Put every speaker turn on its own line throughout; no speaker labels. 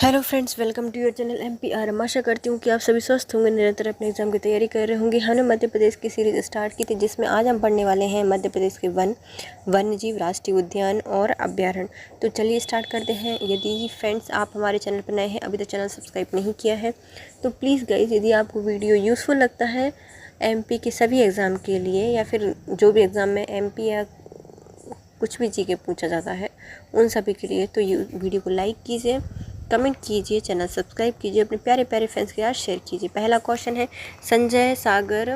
Hello friends, welcome to your channel MPR। आशा करती हूँ कि आप सभी स्वस्थ होंगे, निरंतर अपने एग्जाम की तैयारी कर रहे होंगे। हमने मध्य प्रदेश की सीरीज स्टार्ट की थी जिसमें आज हम पढ़ने वाले हैं मध्य प्रदेश के वन्य जीव, राष्ट्रीय उद्यान और अभ्यारण्य। तो चलिए स्टार्ट करते हैं। यदि फ्रेंड्स आप हमारे चैनल पर नए हैं, अभी तक चैनल सब्सक्राइब नहीं किया है तो प्लीज़ गाइज, यदि आपको वीडियो यूज़फुल लगता है MP के सभी एग्ज़ाम के लिए या फिर जो भी एग्ज़ाम में MP या कुछ भी जी के पूछा जाता है उन सभी के लिए, तो वीडियो को लाइक कीजिए, कमेंट कीजिए, चैनल सब्सक्राइब कीजिए, अपने प्यारे प्यारे फ्रेंड्स के साथ शेयर कीजिए। पहला क्वेश्चन है, संजय सागर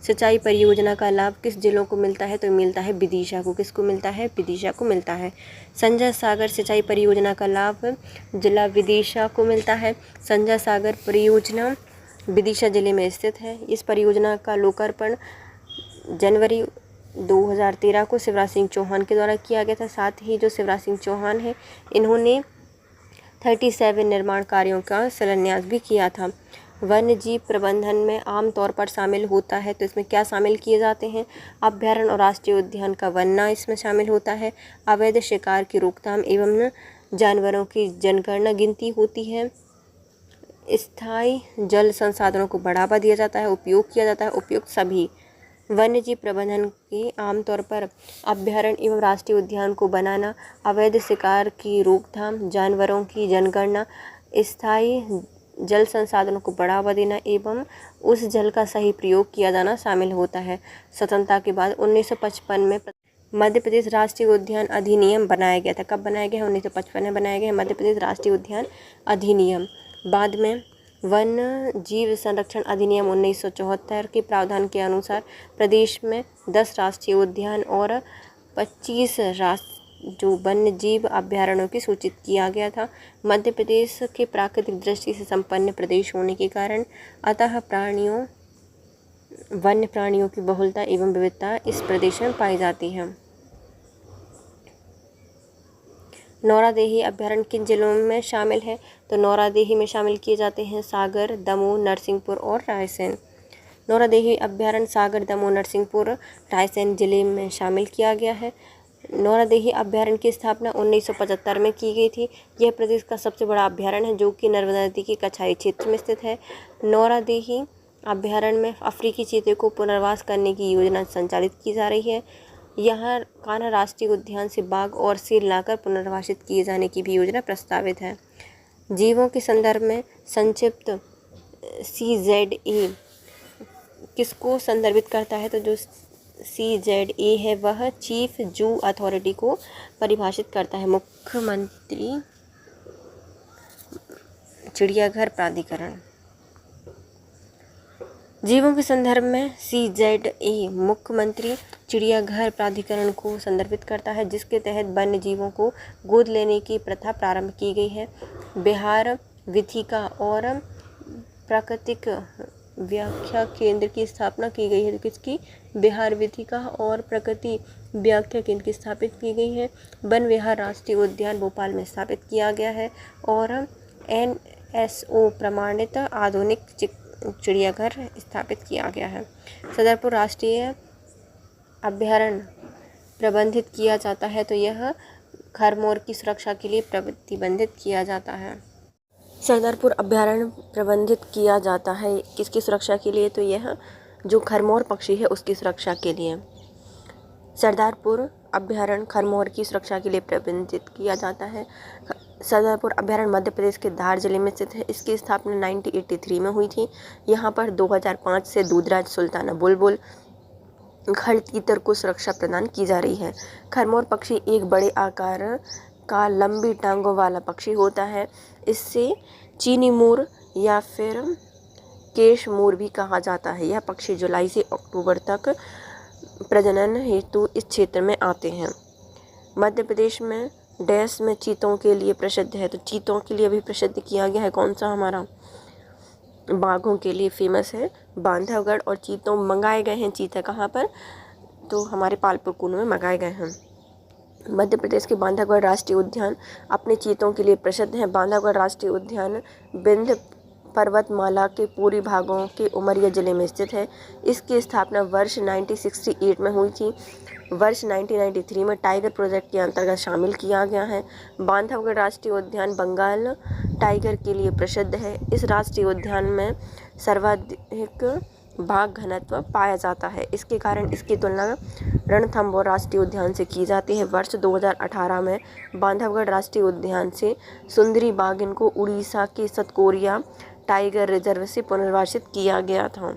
सिंचाई परियोजना का लाभ किस जिलों को मिलता है? तो मिलता है विदिशा को। किसको मिलता है? विदिशा को मिलता है। संजय सागर सिंचाई परियोजना का लाभ जिला विदिशा को मिलता है। संजय सागर परियोजना विदिशा जिले में स्थित है। इस परियोजना का लोकार्पण जनवरी 2013 को शिवराज सिंह चौहान के द्वारा किया गया था। साथ ही जो शिवराज सिंह चौहान है, इन्होंने 37 निर्माण कार्यों का शिलान्यास भी किया था। वन्य जीव प्रबंधन में आमतौर पर शामिल होता है, तो इसमें क्या शामिल किए जाते हैं? अभ्यारण्य और राष्ट्रीय उद्यान का बनना इसमें शामिल होता है। अवैध शिकार की रोकथाम एवं जानवरों की जनगणना गिनती होती है। स्थायी जल संसाधनों को बढ़ावा दिया जाता है, उपयोग किया जाता है। उपयुक्त सभी वन्य जीव प्रबंधन के आमतौर पर अभ्यारण्य एवं राष्ट्रीय उद्यान को बनाना, अवैध शिकार की रोकथाम, जानवरों की जनगणना, स्थायी जल संसाधनों को बढ़ावा देना एवं उस जल का सही प्रयोग किया जाना शामिल होता है। स्वतंत्रता के बाद 1955 में मध्य प्रदेश राष्ट्रीय उद्यान अधिनियम बनाया गया था। कब बनाया गया है? 1955 में बनाया गया है मध्य प्रदेश राष्ट्रीय उद्यान अधिनियम। बाद में वन्य जीव संरक्षण अधिनियम 1974 के प्रावधान के अनुसार प्रदेश में 10 राष्ट्रीय उद्यान और 25 जो वन्य जीव अभ्यारण्यों की सूचित किया गया था। मध्य प्रदेश के प्राकृतिक दृष्टि से संपन्न प्रदेश होने के कारण अतः वन्य प्राणियों की बहुलता एवं विविधता इस प्रदेश में पाई जाती है। नौरादेही अभ्यारण्य किन जिलों में शामिल है? तो नौरादेही में शामिल किए जाते हैं सागर, दमोह, नरसिंहपुर और रायसेन। नौरादेही अभ्यारण्य सागर, दमोह, नरसिंहपुर, रायसेन जिले में शामिल किया गया है। नौरादेही अभ्यारण्य की स्थापना 1975 में की गई थी। यह प्रदेश का सबसे बड़ा अभ्यारण्य है जो कि नर्मदा नदी के कछाई क्षेत्र में स्थित है। नौरादेही अभ्यारण्य में अफ्रीकी चीते को पुनर्वास करने की योजना संचालित की जा रही है। यहाँ कान्हा राष्ट्रीय उद्यान से बाघ और शेर लाकर पुनर्वासित किए जाने की भी योजना प्रस्तावित है। जीवों के संदर्भ में संक्षिप्त CZA किसको संदर्भित करता है? तो जो CZA है वह चीफ जू अथॉरिटी को परिभाषित करता है। मुख्यमंत्री चिड़ियाघर प्राधिकरण। जीवों के संदर्भ में CZA मुख्यमंत्री चिड़ियाघर प्राधिकरण को संदर्भित करता है, जिसके तहत वन्य जीवों को गोद लेने की प्रथा प्रारंभ की गई है। बिहार विथिका और प्राकृतिक व्याख्या केंद्र की स्थापना की गई है। तो किसकी? बिहार विथिका और प्रकृति व्याख्या केंद्र की स्थापित की गई है। वन विहार राष्ट्रीय उद्यान भोपाल में स्थापित किया गया है और NSO प्रमाणित आधुनिक चिड़ियाघर स्थापित किया गया है। सदरपुर राष्ट्रीय अभ्यारण्य प्रबंधित किया जाता है, तो यह खरमोर की सुरक्षा के लिए प्रतिबंधित किया जाता है। सरदारपुर अभ्यारण्य प्रबंधित किया जाता है किसकी सुरक्षा के लिए? तो यह जो खरमोर पक्षी है उसकी सुरक्षा के लिए। सरदारपुर अभ्यारण्य खरमोर की सुरक्षा के लिए प्रबंधित किया जाता है। सरदारपुर अभ्यारण्य मध्य प्रदेश के धार जिले में स्थित है। इसकी स्थापना 1983 में हुई थी। यहाँ पर 2005 से दूधराज, सुल्ताना बुलबुल, खड़ तीतर को सुरक्षा प्रदान की जा रही है। खरमोर पक्षी एक बड़े आकार का लंबी टांगों वाला पक्षी होता है। इससे चीनी मोर या फिर केश मोर भी कहा जाता है। यह पक्षी जुलाई से अक्टूबर तक प्रजनन हेतु इस क्षेत्र में आते हैं। मध्य प्रदेश में डैश में चीतों के लिए प्रसिद्ध है, तो चीतों के लिए भी प्रसिद्ध किया गया है। कौन सा? हमारा बाघों के लिए फेमस है बांधवगढ़, और चीतों मंगाए गए हैं। चीता कहाँ पर? तो हमारे पालपुर कुनू में मंगाए गए हैं। मध्य प्रदेश के बांधवगढ़ राष्ट्रीय उद्यान अपने चीतों के लिए प्रसिद्ध है। बांधवगढ़ राष्ट्रीय उद्यान विंध्य पर्वतमाला के पूर्वी भागों के उमरिया जिले में स्थित है। इसकी स्थापना वर्ष 1968 में हुई थी। वर्ष 1993 में टाइगर प्रोजेक्ट के अंतर्गत शामिल किया गया है। बांधवगढ़ राष्ट्रीय उद्यान बंगाल टाइगर के लिए प्रसिद्ध है। इस राष्ट्रीय उद्यान में सर्वाधिक बाघ घनत्व पाया जाता है। इसके कारण इसकी तुलना रणथंभौर राष्ट्रीय उद्यान से की जाती है। वर्ष 2018 में बांधवगढ़ राष्ट्रीय उद्यान से सुंदरी बाघिन को उड़ीसा के सतकोरिया टाइगर रिजर्व से पुनर्वासित किया गया था।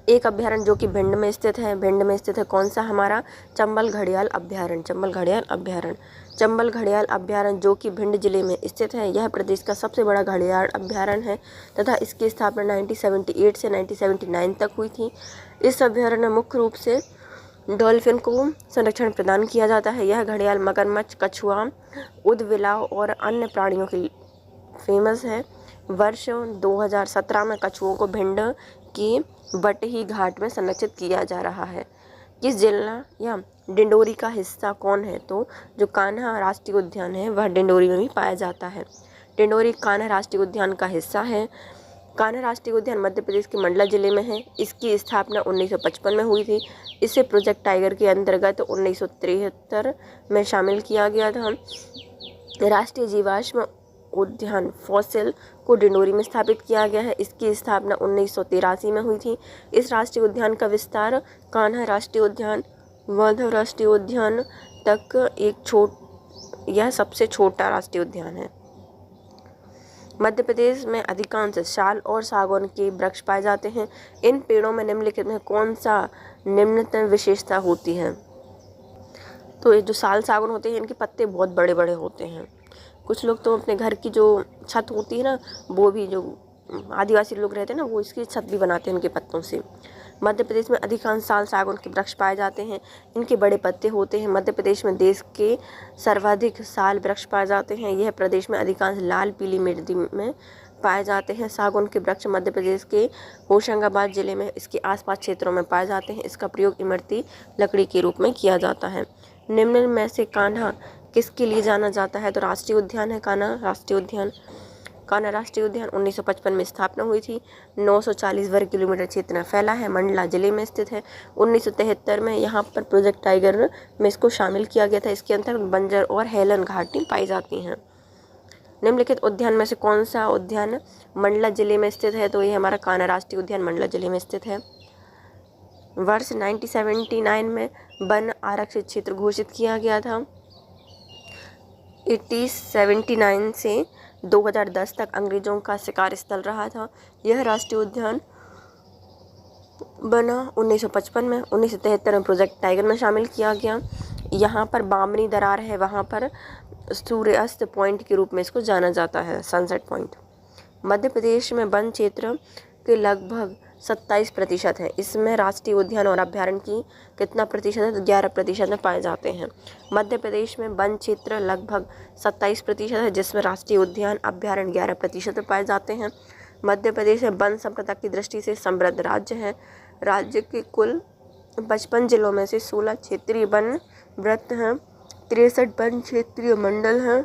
एक अभ्यारण्य जो कि भिंड में स्थित है। भिंड में स्थित है कौन सा हमारा? चंबल घड़ियाल अभ्यारण्य। चंबल घड़ियाल अभ्यारण्य। चंबल घड़ियाल अभ्यारण्य जो कि भिंड जिले में स्थित है, यह प्रदेश का सबसे बड़ा घड़ियाल अभ्यारण्य है तथा इसकी स्थापना 1978 से 1979 तक हुई थी। इस अभ्यारण्य में मुख्य रूप से डॉल्फिन को संरक्षण प्रदान किया जाता है। यह घड़ियाल मगरमच्छ, कछुआ, ऊदबिलाव और अन्य प्राणियों के लिए फेमस है। वर्ष 2017 में कछुओं को भिंड की बटही घाट में संरक्षित किया जा रहा है। किस जिला या डिंडोरी का हिस्सा कौन है? तो जो कान्हा राष्ट्रीय उद्यान है वह डिंडोरी में भी पाया जाता है। डिंडोरी कान्हा राष्ट्रीय उद्यान का हिस्सा है। कान्हा राष्ट्रीय उद्यान मध्य प्रदेश के मंडला जिले में है। इसकी स्थापना 1955 में हुई थी। इसे प्रोजेक्ट टाइगर के अंतर्गत 1973 में शामिल किया गया था। राष्ट्रीय जीवाश्म उद्यान फॉसिल को डिंडोरी में स्थापित किया गया है। इसकी स्थापना 1983 में हुई थी। इस राष्ट्रीय उद्यान का विस्तार कान्हा राष्ट्रीय उद्यान, माधव राष्ट्रीय उद्यान तक यह सबसे छोटा राष्ट्रीय उद्यान है। मध्य प्रदेश में अधिकांश साल और सागौन के वृक्ष पाए जाते हैं। इन पेड़ों में निम्नलिखित में कौन सा निम्नतम विशेषता होती है? तो ये जो साल सागौन होते हैं इनके पत्ते बहुत बड़े बड़े होते हैं। कुछ लोग तो अपने घर की जो छत होती है ना, वो भी जो आदिवासी लोग रहते हैं ना, वो इसकी छत भी बनाते हैं इनके पत्तों से। मध्य प्रदेश में अधिकांश साल सागौन के वृक्ष पाए जाते हैं। इनके बड़े पत्ते होते हैं। मध्य प्रदेश में देश के सर्वाधिक साल वृक्ष पाए जाते हैं। यह प्रदेश में अधिकांश लाल पीली मिट्टी में पाए जाते हैं। सागौन के वृक्ष मध्य प्रदेश के होशंगाबाद जिले में इसके आसपास क्षेत्रों में पाए जाते हैं। इसका प्रयोग इमारती लकड़ी के रूप में किया जाता है। निम्न में से कान्हा किसके लिए जाना जाता है? तो राष्ट्रीय उद्यान है कान्हा राष्ट्रीय उद्यान। कान्हा राष्ट्रीय उद्यान 1955 में स्थापना हुई थी। 940 वर्ग किलोमीटर क्षेत्र में फैला है। मंडला जिले में स्थित है। 1973 में यहाँ पर प्रोजेक्ट टाइगर में इसको शामिल किया गया था। इसके अंतर्गत बंजर और हेलन घाटी पाई जाती हैं। निम्नलिखित उद्यान में से कौन सा उद्यान मंडला जिले में स्थित है? तो ये हमारा कान्हा राष्ट्रीय उद्यान मंडला जिले में स्थित है। वर्ष 1979 में वन आरक्षित क्षेत्र घोषित किया गया था। 1879 से 2010 तक अंग्रेजों का शिकार स्थल रहा था। यह राष्ट्रीय उद्यान बना 1955 में। 1973 में प्रोजेक्ट टाइगर में शामिल किया गया। यहाँ पर बामनी दरार है, वहाँ पर सूर्यास्त पॉइंट के रूप में इसको जाना जाता है, सनसेट पॉइंट। मध्य प्रदेश में वन क्षेत्र के लगभग 27% है। इसमें राष्ट्रीय उद्यान और अभ्यारण्य की कितना प्रतिशत है? तो 11% में पाए जाते हैं। मध्य प्रदेश में वन क्षेत्र लगभग 27% है, जिसमें राष्ट्रीय उद्यान अभ्यारण्य 11% में पाए जाते हैं। मध्य प्रदेश में वन संपदा की दृष्टि से समृद्ध राज्य है। राज्य के कुल 55 जिलों में से 16 क्षेत्रीय वन वृत्त हैं, 63 वन क्षेत्रीय मंडल हैं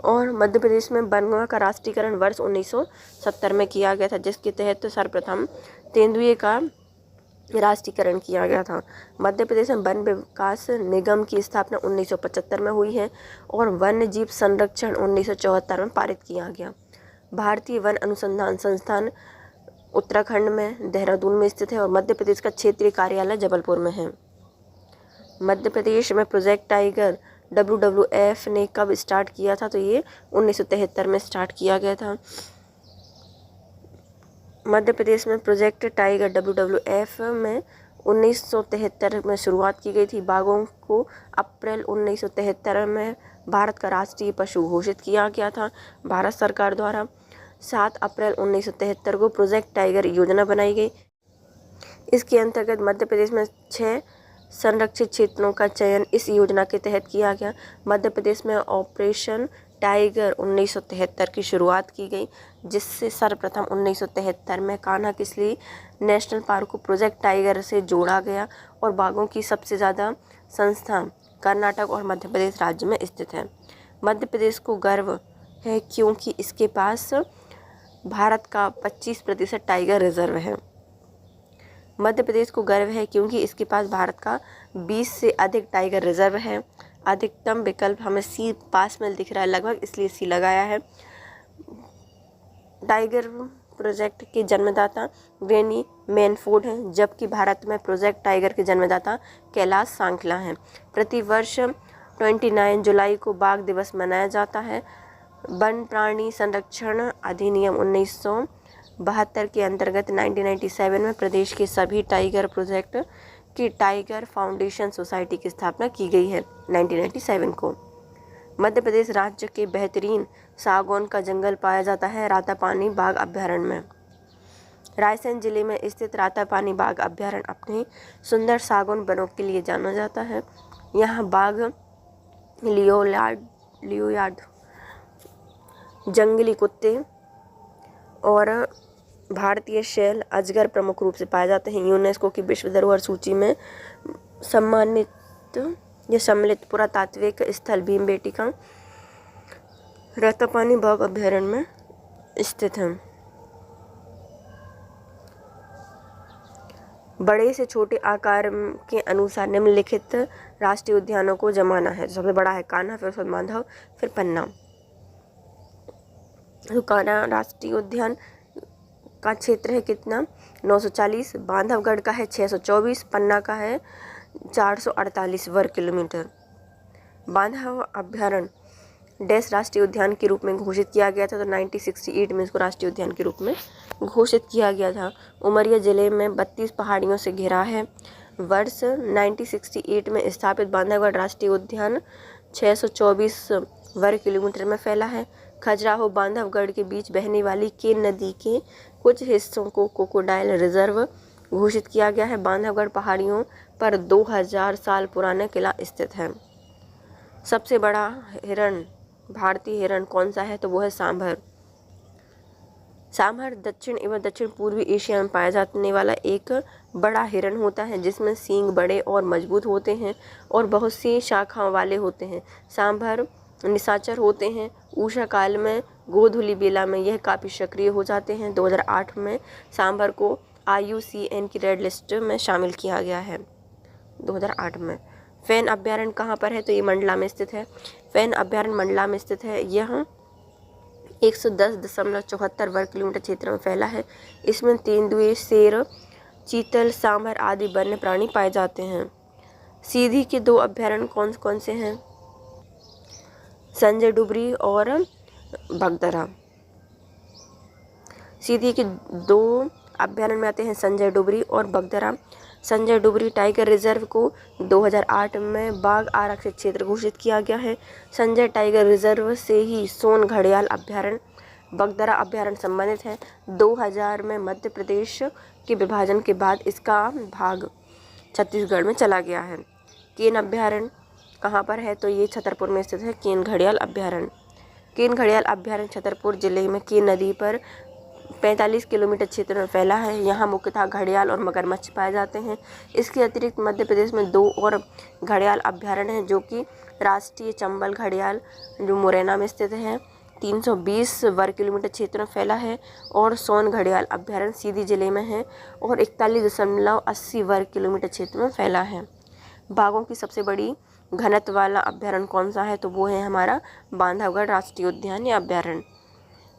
और मध्य प्रदेश में वनों का राष्ट्रीयकरण वर्ष 1970 में किया गया था, जिसके तहत सर्वप्रथम तेंदुए का राष्ट्रीयकरण किया गया था। मध्य प्रदेश में वन विकास निगम की स्थापना 1975 में हुई है और वन्य जीव संरक्षण 1974 में पारित किया गया। भारतीय वन अनुसंधान संस्थान उत्तराखंड में देहरादून में स्थित है और मध्य प्रदेश का क्षेत्रीय कार्यालय जबलपुर में है। मध्य प्रदेश में प्रोजेक्ट टाइगर WWF ने कब स्टार्ट किया था? तो ये 1973 में स्टार्ट किया गया था। मध्य प्रदेश में प्रोजेक्ट टाइगर WWF में 1973 में शुरुआत की गई थी। बाघों को अप्रैल 1973 में भारत का राष्ट्रीय पशु घोषित किया गया था। भारत सरकार द्वारा 7 अप्रैल 1973 को प्रोजेक्ट टाइगर योजना बनाई गई। इसके अंतर्गत मध्य प्रदेश में 6 संरक्षित क्षेत्रों का चयन इस योजना के तहत किया गया। मध्य प्रदेश में ऑपरेशन टाइगर 1973 की शुरुआत की गई, जिससे सर्वप्रथम 1973 में कान्हा किसली नेशनल पार्क को प्रोजेक्ट टाइगर से जोड़ा गया और बाघों की सबसे ज़्यादा संख्या कर्नाटक और मध्य प्रदेश राज्य में स्थित है। मध्य प्रदेश को गर्व है क्योंकि इसके पास भारत का 25% टाइगर रिजर्व है। मध्य प्रदेश को गर्व है क्योंकि इसके पास भारत का 20 से अधिक टाइगर रिजर्व है। अधिकतम विकल्प हमें सी पास में दिख रहा है लगभग, इसलिए सी लगाया है। टाइगर प्रोजेक्ट के जन्मदाता ग्रैनी मैनफोर्ड हैं, जबकि भारत में प्रोजेक्ट टाइगर के जन्मदाता कैलाश सांकला हैं। प्रतिवर्ष 29 जुलाई को बाघ दिवस मनाया जाता है। वन प्राणी संरक्षण अधिनियम 1972 के अंतर्गत 1997 में प्रदेश के सभी टाइगर प्रोजेक्ट की टाइगर फाउंडेशन सोसाइटी की स्थापना की गई है 1997 को। मध्य प्रदेश राज्य के बेहतरीन सागौन का जंगल पाया जाता है रातापानी बाघ अभयारण्य में। रायसेन जिले में स्थित रातापानी बाघ अभयारण्य अपने सुंदर सागौन वनों के लिए जाना जाता है। यहाँ बाघ, लियोयार्ड, जंगली कुत्ते और भारतीय शैल अजगर प्रमुख रूप से पाए जाते हैं। यूनेस्को की विश्व धरोहर सूची में सम्मिलित पुरातात्विक स्थल भीमबेटका रातापानी बाघ अभयारण्य में स्थित है। बड़े से छोटे आकार के अनुसार निम्नलिखित राष्ट्रीय उद्यानों को जमाना है। सबसे बड़ा है कान्हा, फिर उसके बाद माधव, फिर पन्ना। तो कान्हा राष्ट्रीय उद्यान का क्षेत्र है कितना, 940। बांधवगढ़ का है 624। पन्ना का है 448 वर्ग किलोमीटर। बांधव अभयारण्य डैश राष्ट्रीय उद्यान के रूप में घोषित किया गया था, तो 1968 में इसको राष्ट्रीय उद्यान के रूप में घोषित किया गया था। उमरिया जिले में 32 पहाड़ियों से घिरा है। वर्ष 1968 में स्थापित बांधवगढ़ राष्ट्रीय उद्यान 624 वर्ग किलोमीटर में फैला है। खजुराहो बांधवगढ़ के बीच बहने वाली केन नदी के कुछ हिस्सों को क्रोकोडाइल रिजर्व घोषित किया गया है। बांधवगढ़ पहाड़ियों पर 2000 साल पुराना किला स्थित है। सबसे बड़ा हिरण, भारतीय हिरण कौन सा है, तो वो है सांभर। सांभर दक्षिण एवं दक्षिण पूर्वी एशिया में पाया जाने वाला एक बड़ा हिरण होता है जिसमें सींग बड़े और मजबूत होते हैं और बहुत सी शाखाओं वाले होते हैं। सांभर निशाचर होते हैं। ऊषा काल में गोधूली बेला में यह काफ़ी सक्रिय हो जाते हैं। 2008 में सांभर को IUCN की रेड लिस्ट में शामिल किया गया है 2008 में। फैन अभयारण्य कहाँ पर है, तो ये मंडला में स्थित है। फैन अभयारण्य मंडला में स्थित है। यह 110.74 वर्ग किलोमीटर क्षेत्र में फैला है। इसमें तेंदुए, शेर, चीतल, सांभर आदि वन्य प्राणी पाए जाते हैं। सीधी के 2 अभयारण्य कौन कौन से हैं, संजय डुबरी और भगदरा। सीधी के 2 अभयारण्य में आते हैं संजय डुबरी और भगदरा। संजय डुबरी टाइगर रिजर्व को 2008 में बाघ आरक्षित क्षेत्र घोषित किया गया है। संजय टाइगर रिजर्व से ही सोन घड़ियाल अभयारण्य, भगदरा अभयारण्य संबंधित है। 2000 में मध्य प्रदेश के विभाजन के बाद इसका भाग छत्तीसगढ़ में चला गया है। केन अभयारण्य कहाँ पर है, तो ये छतरपुर में स्थित है। केन घड़ियाल अभयारण्य। केन घड़ियाल अभयारण्य छतरपुर जिले में केन नदी पर 45 किलोमीटर क्षेत्र में फैला है। यहाँ मुख्यतः घड़ियाल और मगरमच्छ पाए जाते हैं। इसके अतिरिक्त मध्य प्रदेश में 2 और घड़ियाल अभयारण्य हैं, जो कि राष्ट्रीय चंबल घड़ियाल जो मुरैना में स्थित है, 320 वर्ग किलोमीटर क्षेत्र में फैला है, और सोन घड़ियाल अभयारण्य सीधी जिले में है और 41.80 वर्ग किलोमीटर क्षेत्र में फैला है। बाघों की सबसे बड़ी घनत्व वाला अभयारण्य कौन सा है, तो वो है हमारा बांधवगढ़ राष्ट्रीय उद्यान या अभयारण्य।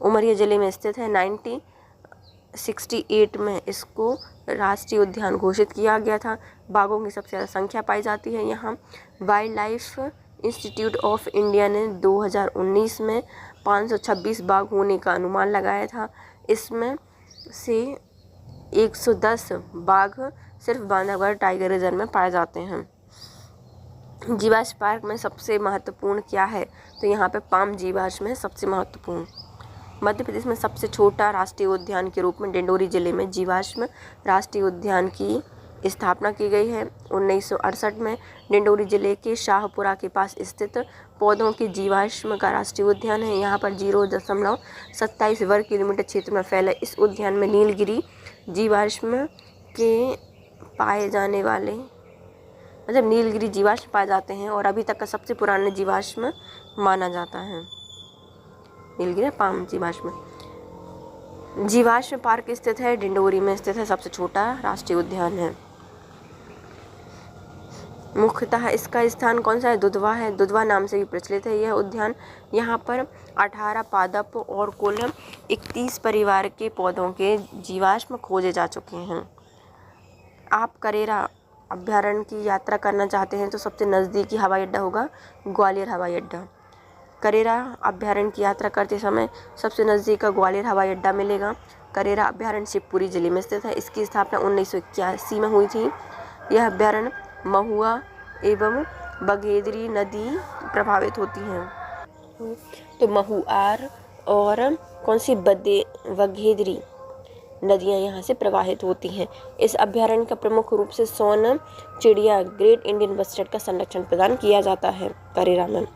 उमरिया जिले में स्थित है। 1968 में इसको राष्ट्रीय उद्यान घोषित किया गया था। बाघों की सबसे ज़्यादा संख्या पाई जाती है यहाँ। Wild life institute of India ने 2019 में 526 बाघ होने का अनुमान लगाया था। इसमें से 110 बाघ सिर्फ बांधवगढ़ टाइगर रिजर्व में पाए जाते हैं। जीवाश्म पार्क में सबसे महत्वपूर्ण क्या है, तो यहाँ पे पाम जीवाश्म है सबसे महत्वपूर्ण। मध्य प्रदेश में सबसे छोटा राष्ट्रीय उद्यान के रूप में डिंडोरी जिले में जीवाश्म राष्ट्रीय उद्यान की स्थापना की गई है 1968 में। डिंडोरी जिले के शाहपुरा के पास स्थित पौधों के जीवाश्म का राष्ट्रीय उद्यान है। यहाँ पर 0.27 वर्ग किलोमीटर क्षेत्र में फैला इस उद्यान में नीलगिरी जीवाश्म के पाए जाने वाले नीलगिरी जीवाश्म पाए जाते हैं और अभी तक का सबसे पुराना जीवाश्म माना जाता है नीलगिरी पाम जीवाश्म। जीवाश्म पार्क स्थित है डिंडोरी में स्थित है, सबसे छोटा राष्ट्रीय उद्यान है। मुख्यतः इसका स्थान कौन सा है? दुधवा है, दुधवा नाम से भी प्रचलित है यह उद्यान। यहाँ पर 18 पादप और कुल 31 परिवार के पौधों के जीवाश्म खोजे जा चुके हैं। आप करेरा अभ्यारण्य की यात्रा करना चाहते हैं तो सबसे नज़दीकी हवाई अड्डा होगा ग्वालियर हवाई अड्डा। करेरा अभ्यारण्य की यात्रा करते समय सबसे नज़दीक का ग्वालियर हवाई अड्डा मिलेगा। करेरा अभ्यारण्य शिवपुरी जिले में स्थित है। इसकी स्थापना 1981 में हुई थी। यह अभ्यारण्य महुआ एवं बघेदरी नदी प्रभावित होती हैं। तो महुआर और कौन सी बघेदरी नदियां यहाँ से प्रवाहित होती हैं। इस अभ्यारण्य का प्रमुख रूप से सोन चिड़िया ग्रेट इंडियन बस्टर्ड का संरक्षण प्रदान किया जाता है। करेरा में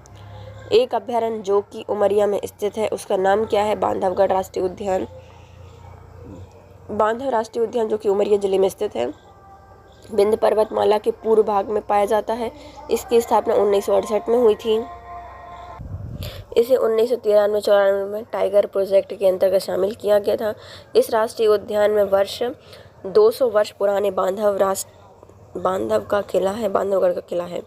एक अभ्यारण्य जो कि उमरिया में स्थित है, उसका नाम क्या है? बांधवगढ़ राष्ट्रीय उद्यान। बांधव राष्ट्रीय उद्यान जो कि उमरिया जिले में स्थित है, विंध्य पर्वतमाला के पूर्व भाग में पाया जाता है। इसकी स्थापना 1968 में हुई थी। इसे 1993-94 में टाइगर प्रोजेक्ट के अंतर्गत शामिल किया गया था। इस राष्ट्रीय उद्यान में 200 वर्ष पुराने बांधवगढ़ का किला है।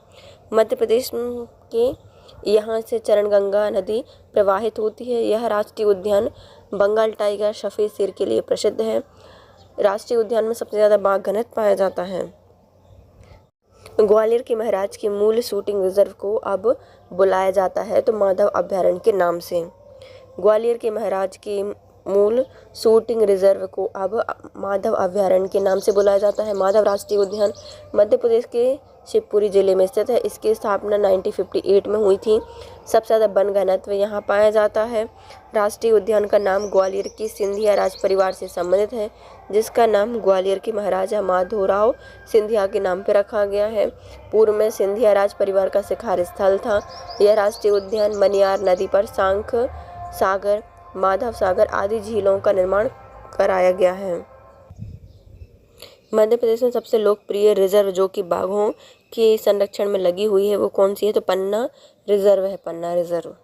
मध्य प्रदेश के यहाँ से चरणगंगा नदी प्रवाहित होती है। यह राष्ट्रीय उद्यान बंगाल टाइगर, सफ़ेद शेर के लिए प्रसिद्ध है। राष्ट्रीय उद्यान में सबसे ज़्यादा बाघ घनत्व पाया जाता है। ग्वालियर के महाराज के मूल शूटिंग रिजर्व को अब बुलाया जाता है तो माधव अभ्यारण्य के नाम से। ग्वालियर के महाराज के मूल शूटिंग रिजर्व को अब माधव अभ्यारण्य के नाम से बुलाया जाता है। माधव राष्ट्रीय उद्यान मध्य प्रदेश के शिवपुरी जिले में स्थित है। इसकी स्थापना 1958 में हुई थी। सबसे ज़्यादा वन घनत्व यहाँ पाया जाता है। राष्ट्रीय उद्यान का नाम ग्वालियर की सिंधिया राज परिवार से संबंधित है, जिसका नाम ग्वालियर के महाराजा माधोराव सिंधिया के नाम पर रखा गया है। पूर्व में सिंधिया राज परिवार का शिकार स्थल था। यह राष्ट्रीय उद्यान मनियार नदी पर शंख सागर, माधव सागर आदि झीलों का निर्माण कराया गया है। मध्य प्रदेश में सबसे लोकप्रिय रिजर्व जो कि बाघों के संरक्षण में लगी हुई है वो कौन सी है? तो पन्ना रिजर्व है। पन्ना रिजर्व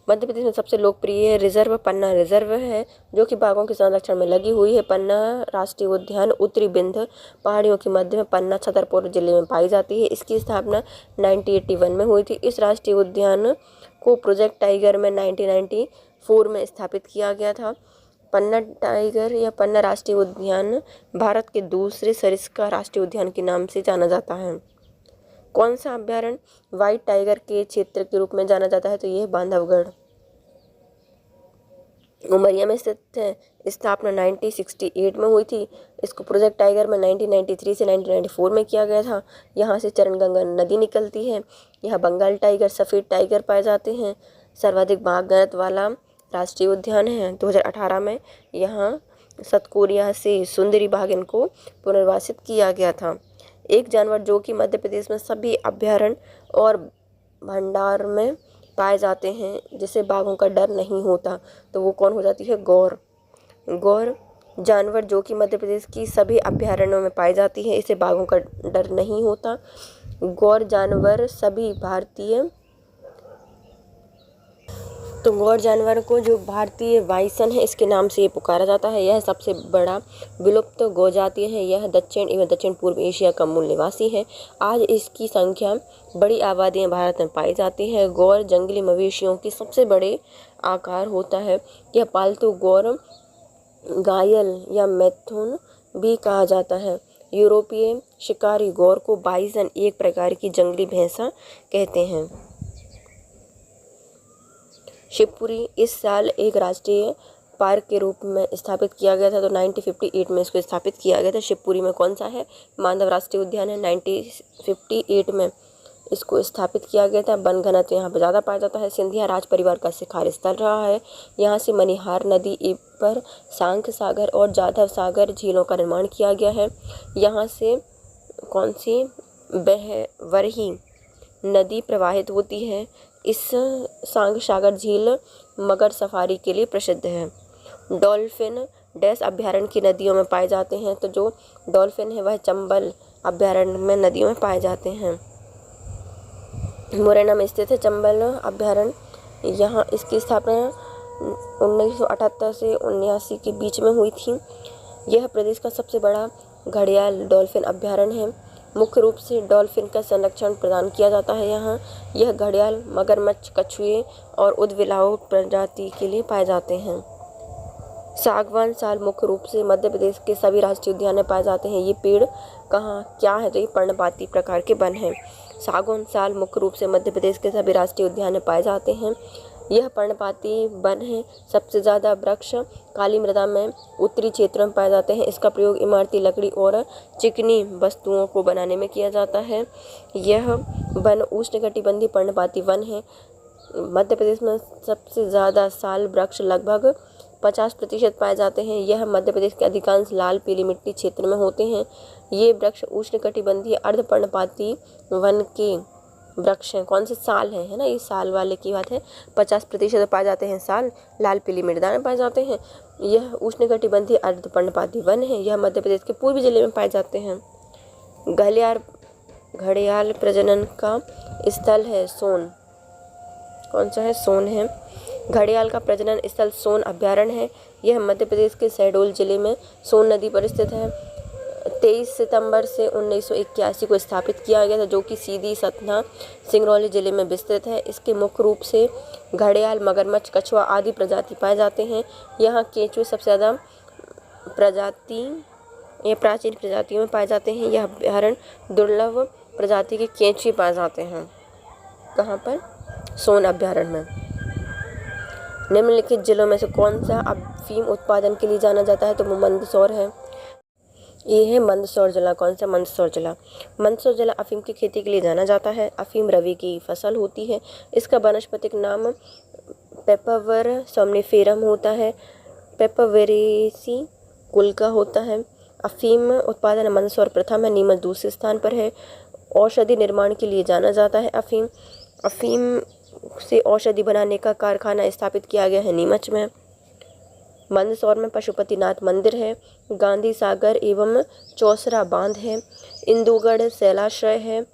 मध्य प्रदेश में सबसे लोकप्रिय रिजर्व पन्ना रिजर्व है, जो कि बाघों के संरक्षण में लगी हुई है। पन्ना राष्ट्रीय उद्यान उत्तरी विंध्य पहाड़ियों के मध्य में पन्ना छतरपुर जिले में पाई जाती है। इसकी स्थापना 1981 में हुई थी। इस राष्ट्रीय उद्यान को प्रोजेक्ट टाइगर में 1994 में स्थापित किया गया था। पन्ना टाइगर या पन्ना राष्ट्रीय उद्यान भारत के दूसरे सरिस्का राष्ट्रीय उद्यान के नाम से जाना जाता है। कौन सा अभ्यारण्य व्हाइट टाइगर के क्षेत्र के रूप में जाना जाता है? तो यह बांधवगढ़ उमरिया में स्थित है। स्थापना 1968 में हुई थी। इसको प्रोजेक्ट टाइगर में 1993 से 1994 में किया गया था। यहाँ से चरणगंगा नदी निकलती है। यहाँ बंगाल टाइगर, सफ़ेद टाइगर पाए जाते हैं। सर्वाधिक बाघ घनत्व वाला राष्ट्रीय उद्यान है। 2018 में यहाँ सतकोरिया से सुंदरी बाघिन को पुनर्वासित किया गया था। एक जानवर जो कि मध्य प्रदेश में सभी अभ्यारण्य और भंडार में पाए जाते हैं, जिसे बाघों का डर नहीं होता, तो वो कौन हो जाती है? गौर। गौर जानवर जो कि मध्य प्रदेश की सभी अभ्यारण्यों में पाई जाती है, इसे बाघों का डर नहीं होता। गौर जानवर सभी भारतीय तो गौर जानवर को जो भारतीय बाइसन है इसके नाम से ये पुकारा जाता है। यह सबसे बड़ा विलुप्त गौ जाति है। यह दक्षिण एवं दक्षिण पूर्व एशिया का मूल निवासी है। आज इसकी संख्या बड़ी आबादियां भारत में पाई जाती है। गौर जंगली मवेशियों की सबसे बड़े आकार होता है। यह पालतू गौर घायल या मैथुन भी कहा जाता है। यूरोपीय शिकारी गौर को बाइसन एक प्रकार की जंगली भैंसा कहते हैं। शिवपुरी इस साल एक राष्ट्रीय पार्क के रूप में स्थापित किया गया था, तो 1958 में इसको स्थापित किया गया था। शिवपुरी में कौन सा है? माधव राष्ट्रीय उद्यान है। 1958 में इसको स्थापित किया गया था। वन घनत्व यहाँ पर ज़्यादा पाया जाता है। सिंधिया राज परिवार का शिकार स्थल रहा है। यहाँ से मनिहार नदी पर शंख सागर और जाधव सागर झीलों का निर्माण किया गया है। यहाँ से कौन सी वरही नदी प्रवाहित होती है। इस शंख सागर झील मगर सफारी के लिए प्रसिद्ध है। डॉल्फिन डैश अभ्यारण्य की नदियों में पाए जाते हैं, तो जो डॉल्फिन है वह चंबल अभ्यारण्य में नदियों में पाए जाते हैं। मुरैना में स्थित है चंबल अभ्यारण्य। यहाँ इसकी स्थापना 1978 से 79 के बीच में हुई थी। यह प्रदेश का सबसे बड़ा घड़ियाल डॉल्फिन अभयारण्य है। मुख्य रूप से डॉल्फिन का संरक्षण प्रदान किया जाता है यहाँ। यह घड़ियाल, मगरमच्छ, कछुए और उदबिलाव प्रजाति के लिए पाए जाते हैं। सागवान साल मुख्य रूप से मध्य प्रदेश के सभी राष्ट्रीय उद्यान में पाए जाते हैं। ये पेड़ कहाँ क्या है, तो ये पर्णपाती प्रकार के वन हैं। सागवान साल मुख्य रूप से मध्य प्रदेश के सभी राष्ट्रीय उद्यान में पाए जाते हैं। यह पर्णपाती वन है। सबसे ज़्यादा वृक्ष काली मृदा में उत्तरी क्षेत्र में पाए जाते हैं। इसका प्रयोग इमारती लकड़ी और चिकनी वस्तुओं को बनाने में किया जाता है। यह वन उष्णकटिबंधीय पर्णपाती वन है। मध्य प्रदेश में सबसे ज़्यादा साल वृक्ष लगभग 50% पाए जाते हैं। यह मध्य प्रदेश के अधिकांश लाल पीली मिट्टी क्षेत्र में होते हैं। ये वृक्ष उष्णकटिबंधीय अर्ध पर्णपाती वन के वृक्ष हैं। कौन से साल हैं, है ना, ये साल वाले की बात है। 50% पाए जाते हैं साल, लाल पीली मृदा में पाए जाते हैं। यह उष्णकटिबंधीय अर्ध पर्णपाती वन है। यह मध्य प्रदेश के पूर्वी जिले में पाए जाते हैं। घड़ियाल प्रजनन का स्थल है सोन। कौन सा है, सोन है। घड़ियाल का प्रजनन स्थल सोन अभयारण्य है। यह मध्य प्रदेश के शहडोल जिले में सोन नदी पर स्थित है। 23 सितंबर से 1981 को स्थापित किया गया था, जो कि सीधी सतना सिंगरौली जिले में विस्तृत है। इसके मुख्य रूप से घड़ियाल, मगरमच्छ, कछुआ आदि प्रजाति पाए जाते हैं। यहाँ केंचुए सबसे ज़्यादा प्राचीन प्रजातियों में पाए जाते हैं। यह अभयारण्य दुर्लभ प्रजाति के केंचुए पाए जाते हैं। कहाँ पर, सोन अभयारण्य में। निम्नलिखित जिलों में से कौन सा अफीम उत्पादन के लिए जाना जाता है, तो वो मंदसौर है। ये है मंदसौर जिला। कौन सा, मंदसौर जिला। मंदसौर जिला अफीम की खेती के लिए जाना जाता है। अफीम रवि की फसल होती है। इसका वानस्पतिक नाम पेपावर सोमनिफेरम होता है। पेपावेरेसी कुल का होता है। अफीम उत्पादन मंदसौर प्रथम है, नीमच दूसरे स्थान पर है। औषधि निर्माण के लिए जाना जाता है अफीम से औषधि बनाने का कारखाना स्थापित किया गया है नीमच में। मंदसौर में पशुपतिनाथ मंदिर है। गांधी सागर एवं चौसरा बांध है। इंदुगढ़ शैलाश्रय है।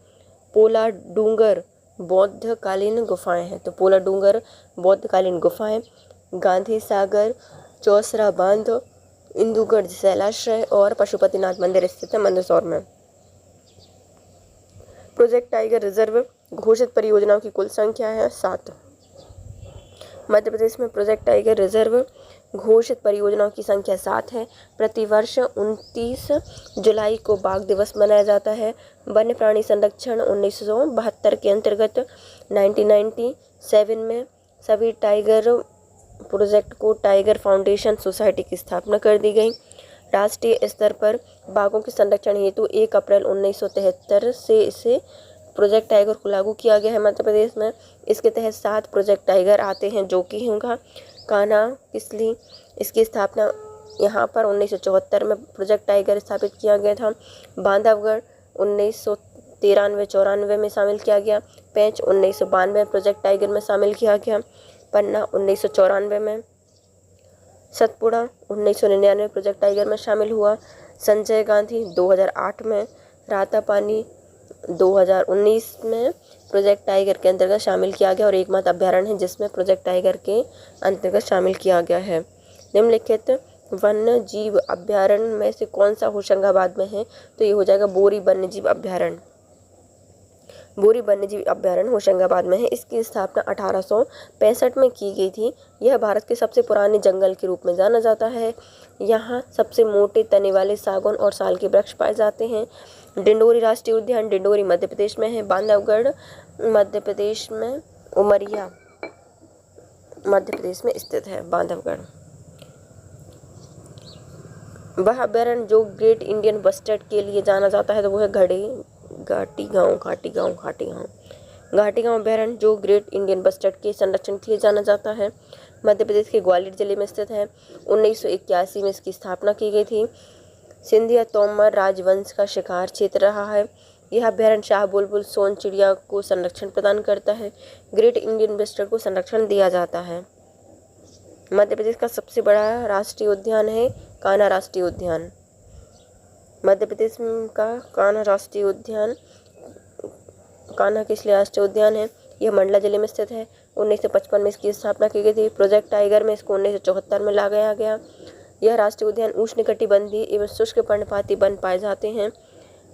पोला डूंगर बौद्धकालीन गुफाएं हैं, तो पोला डूंगर बौद्धकालीन गुफाएं, गांधी सागर, चौसरा बांध, इंदुगढ़ शैलाश्रय और पशुपतिनाथ मंदिर स्थित है मंदसौर में। प्रोजेक्ट टाइगर रिजर्व घोषित परियोजनाओं की कुल संख्या है 7। मध्य प्रदेश में प्रोजेक्ट टाइगर रिजर्व घोषित परियोजनाओं की संख्या 7 है। प्रतिवर्ष 29 जुलाई को बाघ दिवस मनाया जाता है। वन्य प्राणी संरक्षण 1972 के अंतर्गत 1997 में सभी टाइगर प्रोजेक्ट को टाइगर फाउंडेशन सोसाइटी की स्थापना कर दी गई। राष्ट्रीय स्तर पर बाघों के संरक्षण हेतु 1 अप्रैल 1973 से इसे प्रोजेक्ट टाइगर को लागू किया गया है मध्य प्रदेश में। इसके तहत 7 प्रोजेक्ट टाइगर आते हैं, जो कि होगा कान्हा किसली। इसकी स्थापना यहाँ पर 1974 में प्रोजेक्ट टाइगर स्थापित किया गया था। बांधवगढ़ 1993-94 में शामिल किया गया। पेंच 1992 में प्रोजेक्ट टाइगर में शामिल किया गया। पन्ना 1994 में। सतपुड़ा 1999 प्रोजेक्ट टाइगर में शामिल हुआ। संजय गांधी 2008 में। रातापानी 2019 में प्रोजेक्ट टाइगर के अंतर्गत शामिल किया गया और एकमात्र अभ्यारण्य है जिसमें प्रोजेक्ट टाइगर के अंतर्गत शामिल किया गया है। निम्नलिखित वन्य जीव अभ्यारण्य में से कौन सा होशंगाबाद में है, तो ये हो जाएगा बोरी वन्य जीव अभ्यारण्य। बोरी वन्यजीव अभ्यारण्य होशंगाबाद में है। इसकी स्थापना 1865 में की गई थी। यह भारत के सबसे पुराने जंगल के रूप में जाना जाता है। यहाँ सबसे मोटे तने वाले सागौन और साल के वृक्ष पाए जाते हैं। डिंडोरी राष्ट्रीय उद्यान डिंडोरी मध्य प्रदेश में है। बांधवगढ़ मध्य प्रदेश में। उमरिया मध्य प्रदेश में स्थित है बांधवगढ़। वह अभ्यारण्य जो ग्रेट इंडियन बस्टर्ड के लिए जाना जाता है, तो वो है घाटी गांव अभ्यारण्य जो ग्रेट इंडियन बस्टर्ड के संरक्षण के लिए जाना जाता है। मध्य प्रदेश के ग्वालियर जिले में स्थित है। 1981 में इसकी स्थापना की गई थी। सिंधिया तोमर राजवंश का शिकार क्षेत्र रहा है। यह अभ्यारण्य शाह बुलबुल सोन चिड़िया को संरक्षण प्रदान करता है। ग्रेट इंडियन बस्टर्ड को संरक्षण दिया जाता है। मध्य प्रदेश का सबसे बड़ा राष्ट्रीय उद्यान है कान्हा राष्ट्रीय उद्यान। मध्य प्रदेश का कान्हा राष्ट्रीय उद्यान, कान्हा किसली राष्ट्रीय उद्यान है, यह मंडला जिले में स्थित है। 1955 में इसकी स्थापना की गई थी। प्रोजेक्ट टाइगर में इसको 1974 में लाया गया। यह राष्ट्रीय उद्यान उष्णकटिबंधीय एवं शुष्क पर्णपाती वन पाए जाते हैं।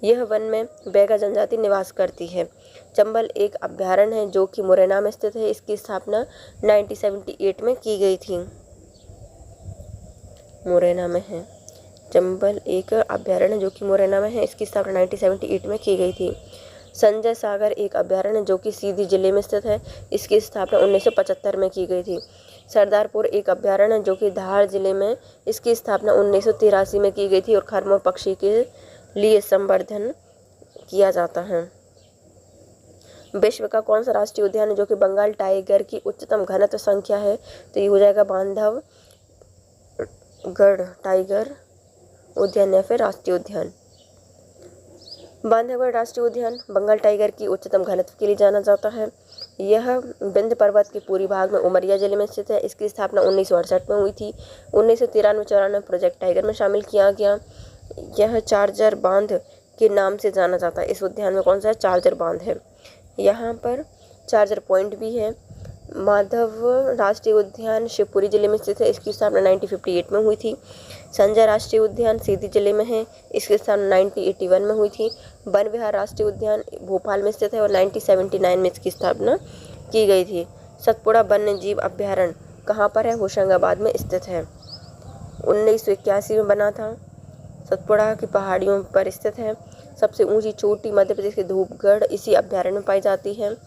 यह वन में बैगा जनजाति निवास करती है। चंबल एक अभयारण्य है जो कि मुरैना में स्थित है। इसकी स्थापना 1978 में की गई थी। मुरैना में है। चंबल एक अभयारण्य जो कि मुरैना में है। इसकी स्थापना 1978 में की गई थी। संजय सागर एक अभयारण्य जो कि सीधी जिले में स्थित है। इसकी स्थापना 1975 में की गई थी। सरदारपुर एक अभयारण्य जो कि धार जिले में, इसकी स्थापना 1983 में की गई थी और खरमोर पक्षी के लिए संवर्धन किया जाता है। विश्व का कौन सा राष्ट्रीय उद्यान है जो कि बंगाल टाइगर की उच्चतम घनत्व संख्या है? तो ये हो जाएगा बांधवगढ़ टाइगर उद्यान या फिर राष्ट्रीय उद्यान। बांधवगढ़ राष्ट्रीय उद्यान बंगाल टाइगर की उच्चतम घनत्व के लिए जाना जाता है। यह विंध्य पर्वत के पूर्वी भाग में उमरिया जिले में स्थित है। इसकी स्थापना 1968 में हुई थी। 1993-94 प्रोजेक्ट टाइगर में शामिल किया गया। यह चार्जर बांध के नाम से जाना जाता है। इस उद्यान में कौन सा चार्जर बांध है? यहाँ पर चार्जर पॉइंट भी है। माधव राष्ट्रीय उद्यान शिवपुरी जिले में स्थित है। इसकी स्थापना 1958 में हुई थी। संजय राष्ट्रीय उद्यान सीधी जिले में है। इसकी स्थापना 1981 में हुई थी। वन विहार राष्ट्रीय उद्यान भोपाल में स्थित है और 1979 में इसकी स्थापना की गई थी। सतपुड़ा वन्य जीव अभयारण्य कहाँ पर है? होशंगाबाद में स्थित है। 1981 में बना था। सतपुड़ा की पहाड़ियों पर स्थित है। सबसे ऊंची चोटी मध्य प्रदेश के धूपगढ़ इसी अभयारण्य में पाई जाती है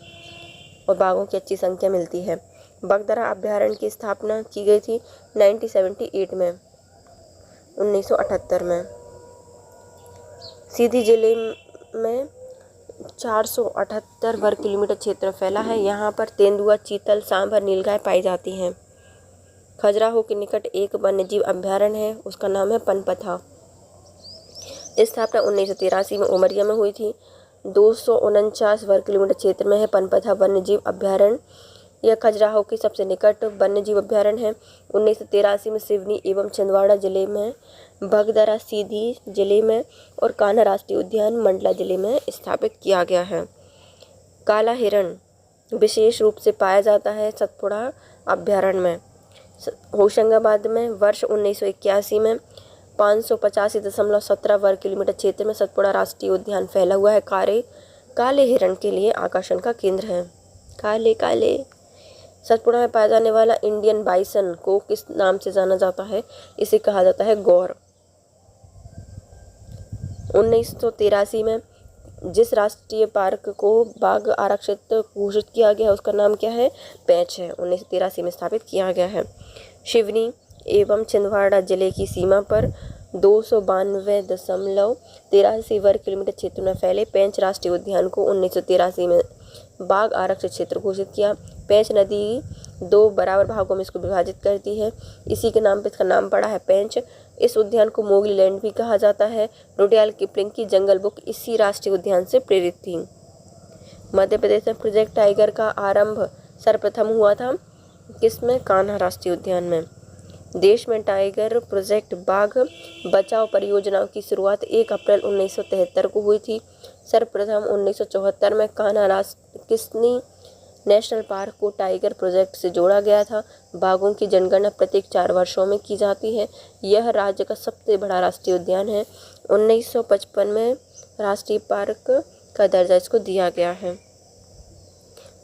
और बाघों की अच्छी संख्या मिलती है। बगदरा अभयारण्य की स्थापना की गई थी 1978 में, 1978 में। सीधी जिले में 478 वर्ग किलोमीटर क्षेत्र फैला है। यहाँ पर तेंदुआ, चीतल, सांभर, नीलगाय पाई जाती हैं। खजुराहो के निकट एक वन्यजीव अभयारण्य है, उसका नाम है पनपथा। स्थापना 1983 में उमरिया में हुई थी। 249 वर्ग किलोमीटर क्षेत्र में है पनपथा वन्यजीव अभयारण्य। यह खजुराहो के सबसे निकट वन्यजीव अभयारण्य है। 1983 में सिवनी एवं छिंदवाड़ा जिले में, बगदरा सीधी जिले में और कान्हा राष्ट्रीय उद्यान मंडला जिले में स्थापित किया गया है। काला हिरण विशेष रूप से पाया जाता है सतपुड़ा अभयारण्य में। होशंगाबाद में वर्ष 1981 में 585.17 वर्ग किलोमीटर क्षेत्र में सतपुड़ा राष्ट्रीय उद्यान फैला हुआ है। काले हिरण के लिए आकर्षण का केंद्र है। काले सतपुड़ा में पाया जाने वाला इंडियन बाइसन को किस नाम से जाना जाता है? इसे कहा जाता है गौर। 1983 में जिस राष्ट्रीय पार्क को बाघ आरक्षित घोषित किया गया है उसका नाम क्या है? पेंच है। 1983 में स्थापित किया गया है। सिवनी एवं छिंदवाड़ा जिले की सीमा पर 292.83 वर्ग किलोमीटर क्षेत्र में फैले पेंच राष्ट्रीय उद्यान को 1983 में बाघ आरक्षित क्षेत्र घोषित किया। पेंच नदी 2 बराबर भागों में इसको विभाजित करती है। इसी के नाम पे इसका नाम पड़ा है पेंच। इस उद्यान को मोगली लैंड भी कहा जाता है। रुडयार्ड किपलिंग की जंगल बुक इसी राष्ट्रीय उद्यान से प्रेरित थी। मध्य प्रदेश में प्रोजेक्ट टाइगर का आरंभ सर्वप्रथम हुआ था किसमें? कान्हा राष्ट्रीय उद्यान में। देश में टाइगर प्रोजेक्ट बाघ बचाओ परियोजनाओं की शुरुआत 1 अप्रैल 1973 को हुई थी। सर्वप्रथम 1974 में कान्हा किस्नी नेशनल पार्क को टाइगर प्रोजेक्ट से जोड़ा गया था। बाघों की जनगणना प्रत्येक 4 वर्षों में की जाती है। यह राज्य का सबसे बड़ा राष्ट्रीय उद्यान है। 1955 में राष्ट्रीय पार्क का दर्जा इसको दिया गया है।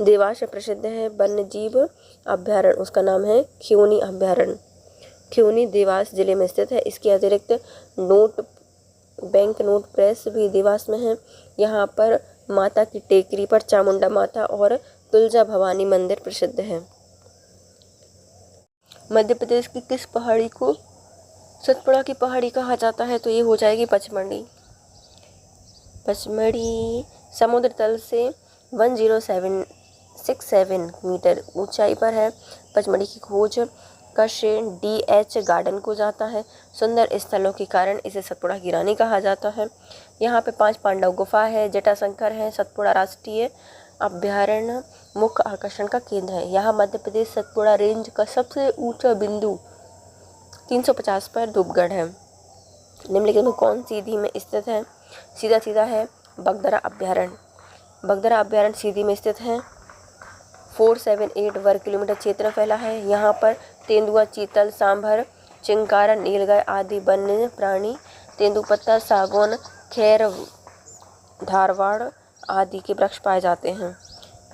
देवास में प्रसिद्ध है वन्यजीव अभयारण्य, उसका नाम है खियोनी अभयारण्य। खियोनी देवास जिले में स्थित है। इसके अतिरिक्त नोट प्रेस भी देवास में है। यहाँ पर माता की टेकरी पर चामुंडा माता और तुलजा भवानी मंदिर प्रसिद्ध है। मध्य प्रदेश की किस पहाड़ी को सतपुड़ा की पहाड़ी कहा जाता है? तो ये हो जाएगी पचमढ़ी। पचमढ़ी समुद्र तल से 10767 मीटर ऊंचाई पर है। पचमढ़ी की खोज का श्रेय DH गार्डन को जाता है। सुंदर स्थलों के कारण इसे सतपुड़ा की रानी कहा जाता है। यहाँ पे 5 पांडव गुफा है, जटाशंकर है। सतपुड़ा राष्ट्रीय अभयारण्य मुख्य आकर्षण का केंद्र है। यहाँ मध्य प्रदेश सतपुड़ा रेंज का सबसे ऊंचा बिंदु 350 पर धूपगढ़ है। निम्नलिखित में कौन सीधी में स्थित है? सीधा है बगदरा अभयारण्य। बगदरा अभयारण्य सीधी में स्थित है। 478 वर्ग किलोमीटर क्षेत्र में फैला है। यहाँ पर तेंदुआ, चीतल, सांभर, चिंकारा, नीलगाय आदि वन्य प्राणी, तेंदुपत्ता, सागौन, खैर, धारवाड़ आदि के वृक्ष पाए जाते हैं।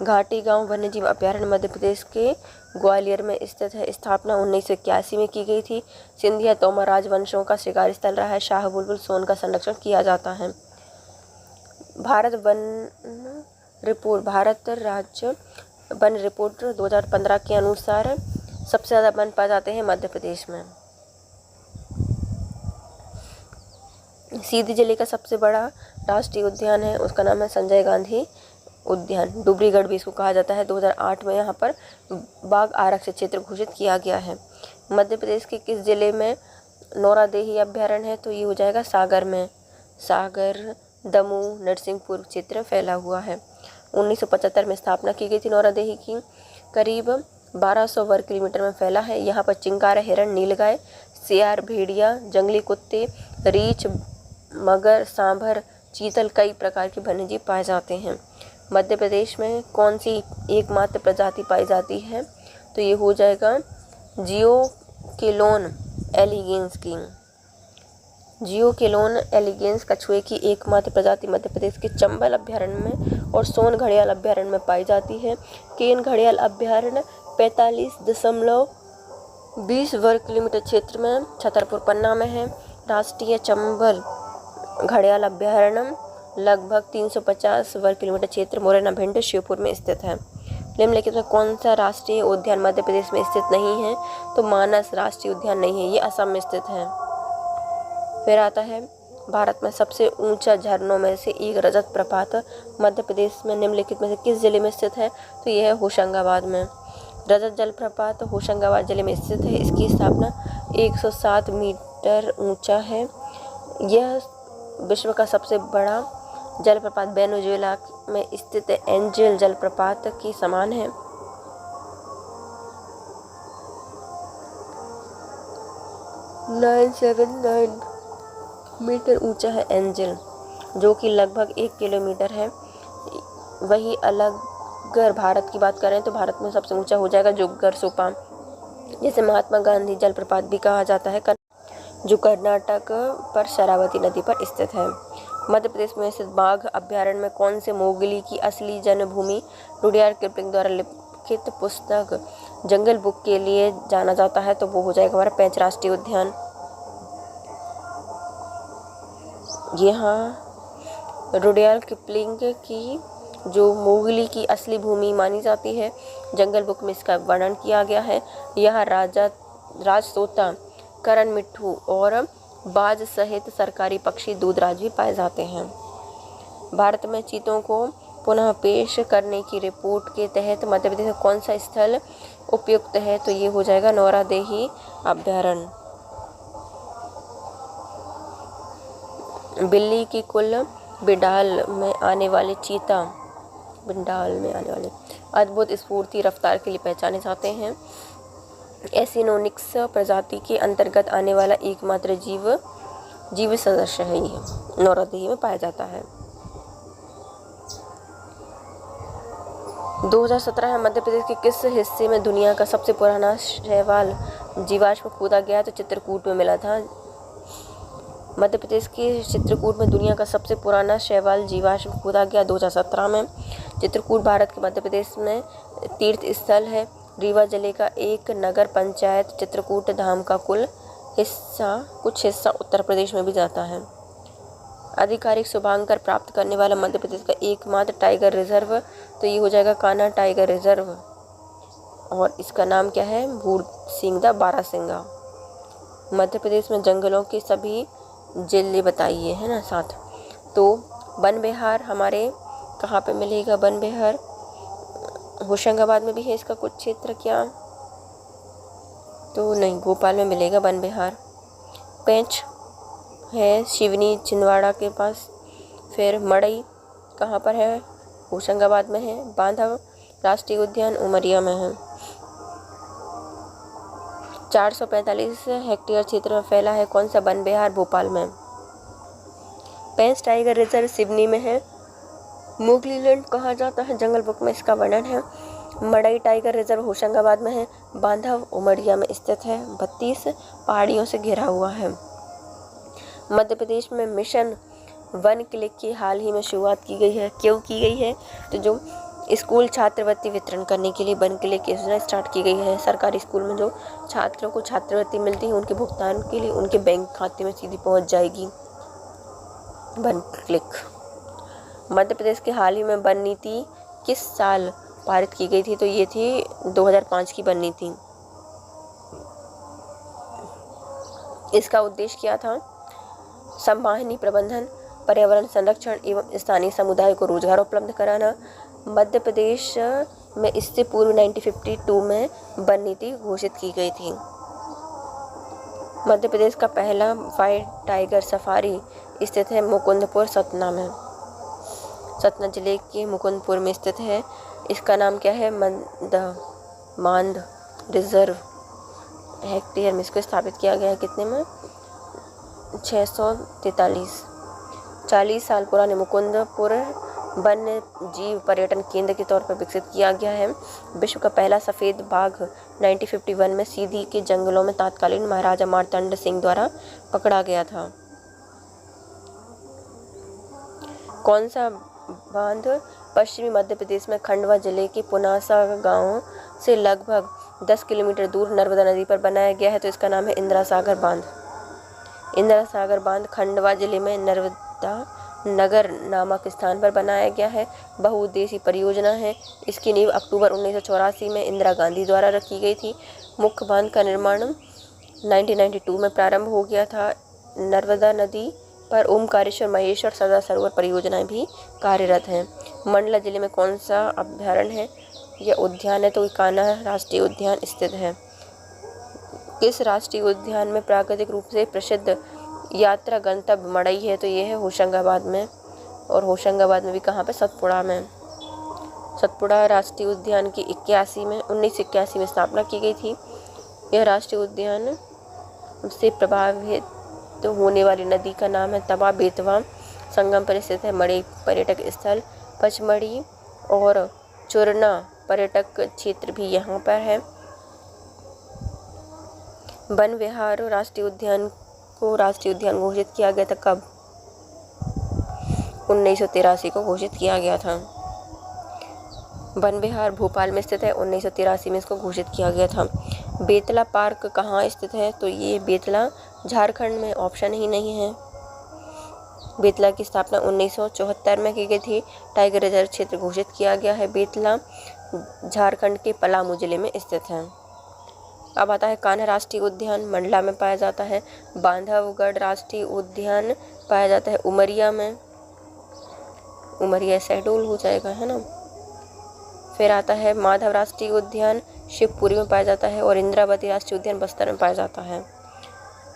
घाटी गांव वन्यजीव अभयारण्य मध्य प्रदेश के ग्वालियर में स्थित है। स्थापना 1981 में की गई थी। सिंधिया तोमर राजवंशों का शिकार स्थल रहा है। शाह बुलबुल सोन का संरक्षण किया जाता है। भारत राज्य वन रिपोर्ट 2015 के अनुसार सबसे ज़्यादा वन पाए जाते हैं मध्य प्रदेश में। सीधी जिले का सबसे बड़ा राष्ट्रीय उद्यान है, उसका नाम है संजय गांधी उद्यान। डुब्रीगढ़ भी इसको कहा जाता है। 2008 में यहाँ पर बाघ आरक्षित क्षेत्र घोषित किया गया है। मध्य प्रदेश के किस जिले में नौरादेही अभयारण्य है? तो ये हो जाएगा सागर में। सागर, दमोह, नरसिंहपुर क्षेत्र फैला हुआ है। 1975 में स्थापना की गई थी नौरादेही की। करीब 1200 वर्ग किलोमीटर में फैला है। यहाँ पर चिंकारा, हिरण, नीलगाय, सियार, भेड़िया, जंगली कुत्ते, रीछ, मगर, सांभर, चीतल कई प्रकार के वन्यजीव पाए जाते हैं। मध्य प्रदेश में कौन सी एकमात्र प्रजाति पाई जाती है? तो ये हो जाएगा जियोकेलोन एलिगेंस की। जियोकेलोन एलिगेंस कछुए की एकमात्र प्रजाति मध्य प्रदेश के चंबल अभयारण्य में और सोन घड़ियाल अभयारण्य में पाई जाती है। केन घड़ियाल अभयारण्य 45.20 वर्ग किलोमीटर क्षेत्र में छतरपुर, पन्ना में है। राष्ट्रीय चंबल घड़ियाल अभयारण्य लगभग 350 वर्ग किलोमीटर क्षेत्र मुरैना, भिंड, श्योपुर में स्थित है। निम्नलिखित में कौन सा राष्ट्रीय उद्यान मध्य प्रदेश में स्थित नहीं है? तो मानस राष्ट्रीय उद्यान नहीं है, ये असम में स्थित है। फिर आता है भारत में सबसे ऊंचा झरनों में से एक रजत प्रपात मध्य प्रदेश में निम्नलिखित में से किस जिले में स्थित है? तो यह है होशंगाबाद में। रजत जलप्रपात होशंगाबाद जिले में स्थित है। इसकी स्थापना 107 मीटर ऊंचा है। यह विश्व का सबसे बड़ा जलप्रपात वेनेजुएला में स्थित एंजल जलप्रपात के समान है। 979 मीटर ऊंचा है एंजल, जो कि लगभग 1 किलोमीटर है। वही अगर भारत की बात करें तो भारत में सबसे ऊंचा हो जाएगा जुग्गर सोपा, जिसे महात्मा गांधी जलप्रपात भी कहा जाता है, जो कर्नाटक पर शरावती नदी पर स्थित है। मध्य प्रदेश में स्थित बाघ अभयारण्य में कौन से मोगली की असली जन्मभूमि रुडयार्ड किपलिंग द्वारा लिखित पुस्तक जंगल बुक के लिए जाना जाता है? तो वो हो जाएगा हमारा पेंच राष्ट्रीय उद्यान। यहाँ रुडयार्ड किपलिंग की जो मोगली की असली भूमि मानी जाती है, जंगल बुक में इसका वर्णन किया गया है। यहाँ राजतोता, करण मिट्ठू और बाज सहित सरकारी पक्षी दूधराज भी पाए जाते हैं। भारत में चीतों को पुनः पेश करने की रिपोर्ट के तहत मध्य प्रदेश में कौन सा स्थल उपयुक्त है? तो ये हो जाएगा नौरादेही अभयारण्य। बिल्ली की कुल बिडाल में आने वाले अद्भुत स्फूर्ति रफ्तार के लिए पहचाने जाते हैं। एसिनोनिक्स प्रजाति के अंतर्गत आने वाला एकमात्र जीव सदस्य है। ये नौरादेही में पाया जाता है। 2017 में मध्य प्रदेश के किस हिस्से में दुनिया का सबसे पुराना शैवाल जीवाश्म खोदा गया? तो चित्रकूट में मिला था। मध्य प्रदेश के चित्रकूट में दुनिया का सबसे पुराना शैवाल जीवाश्म खोदा गया 2017 में। चित्रकूट भारत के मध्य प्रदेश में तीर्थ स्थल है। रीवा जिले का एक नगर पंचायत चित्रकूट धाम का कुछ हिस्सा उत्तर प्रदेश में भी जाता है। आधिकारिक शुभांकर प्राप्त करने वाला मध्य प्रदेश का एकमात्र टाइगर रिजर्व, तो ये हो जाएगा कान्हा टाइगर रिजर्व, और इसका नाम क्या है? भूरसिंगा बारासिंगा। मध्य प्रदेश में जंगलों के सभी जिले बताइए, है ना साथ। तो वन विहार हमारे कहाँ पे मिलेगा? वन विहार होशंगाबाद में भी है इसका कुछ क्षेत्र, क्या? तो नहीं, भोपाल में मिलेगा वन विहार। पेंच है शिवनी छिंदवाड़ा के पास। फिर मड़ई कहाँ पर है? होशंगाबाद में है। बांधव राष्ट्रीय उद्यान उमरिया में है। 445 हेक्टेयर क्षेत्र में फैला है कौन सा वन विहार? भोपाल में। पेंच टाइगर रिजर्व सिवनी में है। मोगलीलैंड कहा जाता है, जंगल बुक में इसका वर्णन है। मड़ई टाइगर रिजर्व होशंगाबाद में है। बांधव उमरिया में स्थित है। 32 पहाड़ियों से घिरा हुआ है। मध्य प्रदेश में मिशन वन क्लिक की हाल ही में शुरुआत की गई है। क्यों की गई है? तो जो स्कूल छात्रवृत्ति वितरण करने के लिए वन क्लिक योजना स्टार्ट की गई है। सरकारी स्कूल में जो छात्रों को छात्रवृत्ति मिलती है उनके भुगतान के लिए उनके बैंक खाते में सीधी पहुंच जाएगी वन क्लिक। मध्य प्रदेश के हाल ही में वन नीति किस साल पारित की गई थी? तो ये थी 2005 की वन नीति। इसका उद्देश्य क्या था? संवाहनी प्रबंधन, पर्यावरण संरक्षण एवं स्थानीय समुदाय को रोजगार उपलब्ध कराना। मध्य प्रदेश में इससे पूर्व 1952 में वन नीति घोषित की गई थी। मध्य प्रदेश का पहला व्हाइट टाइगर सफारी स्थित है मुकुंदपुर सतना में। सतना जिले के मुकुंदपुर में स्थित है। इसका नाम क्या है? मांद रिजर्व हेक्टेयर में इसको स्थापित किया गया है। कितने में? 643। 40 साल पुराने मुकुंदपुर वन्य जीव पर्यटन केंद्र के तौर पर विकसित किया गया है। विश्व का पहला सफ़ेद बाघ 1951 में सीधी के जंगलों में तत्कालीन महाराजा मार्तंड सिंह द्वारा पकड़ा गया था। कौन सा बांध पश्चिमी मध्य प्रदेश में खंडवा जिले के पुनासा गांव से लगभग 10 किलोमीटर दूर नर्मदा नदी पर बनाया गया है? तो इसका नाम है इंदिरा सागर बांध। इंदिरा सागर बांध खंडवा जिले में नर्मदा नगर नामक स्थान पर बनाया गया है। बहुउद्देशीय परियोजना है। इसकी नींव अक्टूबर 1984 में इंदिरा गांधी द्वारा रखी गई थी। मुख्य बांध का निर्माण 1992 में प्रारंभ हो गया था। नर्मदा नदी पर ओमकारेश्वर, महेश्वर, सदा सरोवर परियोजनाएं भी कार्यरत हैं। मंडला जिले में कौन सा अभयारण्य है? यह उद्यान है तो कान्हा राष्ट्रीय उद्यान स्थित है। किस राष्ट्रीय उद्यान में प्राकृतिक रूप से प्रसिद्ध यात्रा गंतव्य मड़ई है? तो ये है होशंगाबाद में। और होशंगाबाद में भी कहाँ पे? सतपुड़ा में। सतपुड़ा राष्ट्रीय उद्यान की 1981 में स्थापना की गई थी। यह राष्ट्रीय उद्यान से प्रभावित होने वाली नदी का नाम है तवा बेतवा। संगम पर स्थित है। मड़ई पर्यटक स्थल, पचमढ़ी और चुरना पर्यटक क्षेत्र भी यहाँ पर है। वन विहार राष्ट्रीय उद्यान को राष्ट्रीय उद्यान घोषित किया गया था कब? 1983 को घोषित किया गया था। वन विहार भोपाल में स्थित है। 1983 में इसको घोषित किया गया था। बेतला पार्क कहाँ स्थित है? तो ये बेतला झारखंड में, ऑप्शन ही नहीं है। बेतला की स्थापना 1974 में की गई थी। टाइगर रिजर्व क्षेत्र घोषित किया गया है। बेतला झारखंड के पलामू जिले में स्थित है। अब आता है कान्हा राष्ट्रीय उद्यान, मंडला में पाया जाता है। बांधवगढ़ राष्ट्रीय उद्यान पाया जाता है उमरिया में। उमरिया शहडोल हो जाएगा, है ना। फिर आता है माधव राष्ट्रीय उद्यान, शिवपुरी में पाया जाता है। और इंद्रावती राष्ट्रीय उद्यान बस्तर में पाया जाता है।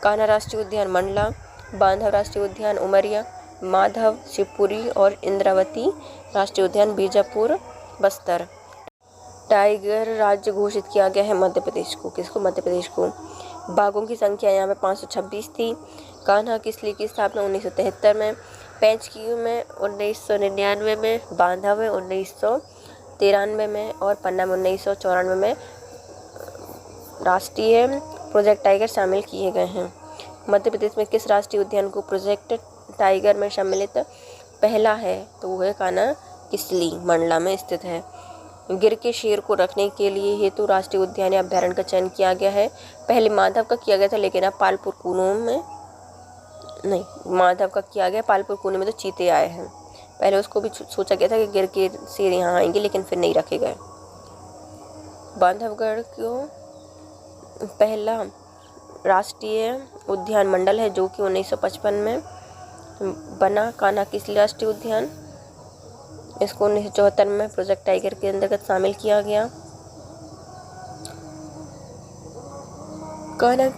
कान्हा राष्ट्रीय उद्यान मंडला, बांधव राष्ट्रीय उद्यान उमरिया, माधव शिवपुरी और इंद्रावती राष्ट्रीय उद्यान बीजापुर बस्तर। टाइगर राज्य घोषित किया गया है मध्य प्रदेश को। किसको? मध्य प्रदेश को। बाघों की संख्या यहाँ पे 526 थी। कान्हा किसली की स्थापना 1973 में, पैंचकी में 1999 में, बांधव में 1993 में और पन्ना में 1994 में राष्ट्रीय प्रोजेक्ट टाइगर शामिल किए गए हैं। मध्य प्रदेश में किस राष्ट्रीय उद्यान को प्रोजेक्ट टाइगर में सम्मिलित पहला है? तो वो है कान्हा किसली, मंडला में स्थित है। गिर के शेर को रखने के लिए हेतु राष्ट्रीय उद्यान या अभ्यारण्य का चयन किया गया है। पहले माधव का किया गया था, लेकिन अब पालपुर कूनो में नहीं, माधव का किया गया। पालपुर कूनो में तो चीते आए हैं। पहले उसको भी सोचा गया था कि गिर के शेर यहाँ आएंगे, लेकिन फिर नहीं रखे गए। बांधवगढ़ को पहला राष्ट्रीय उद्यान मंडल है, जो कि 1955 में बना। कान्हा किसली राष्ट्रीय उद्यान, इसको 1974 में प्रोजेक्ट टाइगर के अंतर्गत शामिल किया गया। कान्हा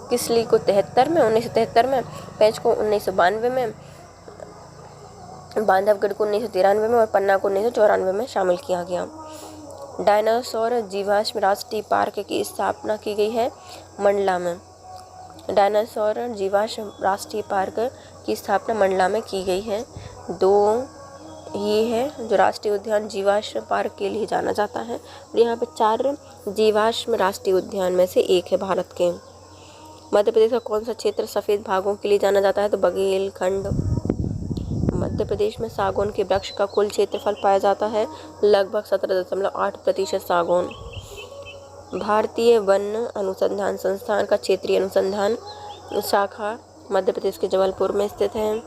किसली को 1973 में, पैंच को 1992 में, बांधवगढ़ को 1993 में और पन्ना को 1994 में शामिल किया गया। डायनासोर जीवाश्म राष्ट्रीय पार्क की स्थापना की गई है मंडला में। डायनासोर जीवाश्म राष्ट्रीय पार्क की स्थापना मंडला में की गई है। 2 ये है जो राष्ट्रीय उद्यान जीवाश्म पार्क के लिए जाना जाता है। और यहाँ पे 4 जीवाश्म राष्ट्रीय उद्यान में से एक है भारत के। मध्य प्रदेश का कौन सा क्षेत्र सफ़ेद भागों के लिए जाना जाता है? तो बघेलखंड। मध्य प्रदेश में सागौन के वृक्ष का कुल क्षेत्रफल पाया जाता है लगभग 17.8% सागौन। भारतीय वन अनुसंधान संस्थान का क्षेत्रीय अनुसंधान शाखा मध्य प्रदेश के जबलपुर में स्थित है।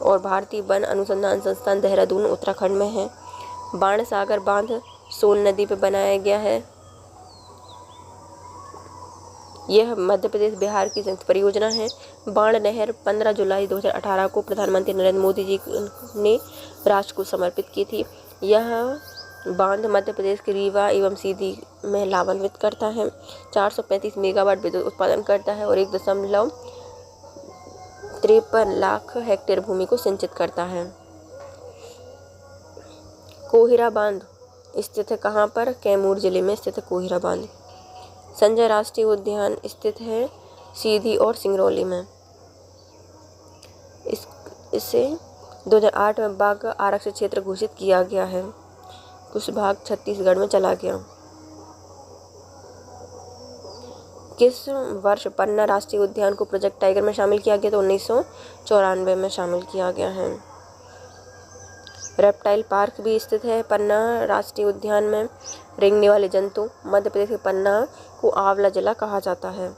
और भारतीय वन अनुसंधान संस्थान देहरादून उत्तराखंड में है। बाणसागर बांध सोन नदी पर बनाया गया है। यह मध्य प्रदेश बिहार की संयुक्त परियोजना है। बाण नहर 15 जुलाई 2018 को प्रधानमंत्री नरेंद्र मोदी जी ने राष्ट्र को समर्पित की थी। यह बांध मध्य प्रदेश के रीवा एवं सीधी में लाभान्वित करता है। 435 मेगावाट विद्युत उत्पादन करता है और 1.53 लाख हेक्टेयर भूमि को सिंचित करता है। कोहिरा बांध स्थित है कहाँ पर? कैमूर जिले में स्थित है कोहिरा बांध। संजय राष्ट्रीय उद्यान स्थित है सीधी और सिंगरौली में। इसे 2008 में बाघ आरक्षित क्षेत्र घोषित किया गया है। कुछ भाग छत्तीसगढ़ में चला गया। किस वर्ष पन्ना राष्ट्रीय उद्यान को प्रोजेक्ट टाइगर में शामिल किया गया? तो 1994 में शामिल किया गया है। रेप्टाइल पार्क भी स्थित है पन्ना राष्ट्रीय उद्यान में। रेंगने वाले जंतु मध्य प्रदेश के पन्ना को आंवला जिला कहा जाता है।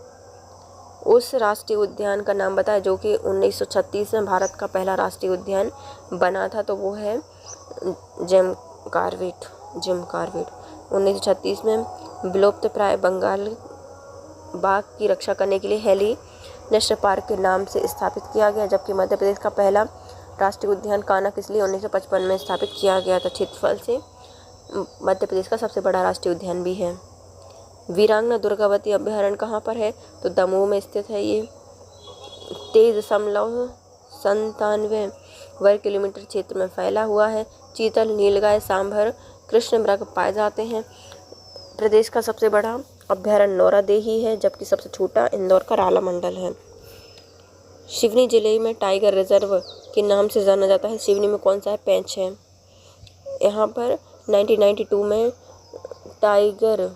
उस राष्ट्रीय उद्यान का नाम बताएं जो कि 1936 में भारत का पहला राष्ट्रीय उद्यान बना था, तो वो है जिम कॉर्बेट। 1936 में विलुप्त प्राय बंगाल बाघ की रक्षा करने के लिए हेली नेशनल पार्क के नाम से स्थापित किया गया, जबकि मध्य प्रदेश का पहला राष्ट्रीय उद्यान कान्हा किसली 1955 में स्थापित किया गया था। क्षेत्रफल से मध्य प्रदेश का सबसे बड़ा राष्ट्रीय उद्यान भी है। वीरांगना दुर्गावती अभ्यारण्य कहाँ पर है? तो दमोह में स्थित है। ये 23.97 वर्ग किलोमीटर क्षेत्र में फैला हुआ है। चीतल, नीलगाय, सांभर, कृष्ण मृग पाए जाते हैं। प्रदेश का सबसे बड़ा अभ्यारण्य नौरादेही है, जबकि सबसे छोटा इंदौर का राला मंडल है। सिवनी जिले में टाइगर रिजर्व के नाम से जाना जाता है। सिवनी में कौन सा है? पेंच है। यहाँ पर 1992 में टाइगर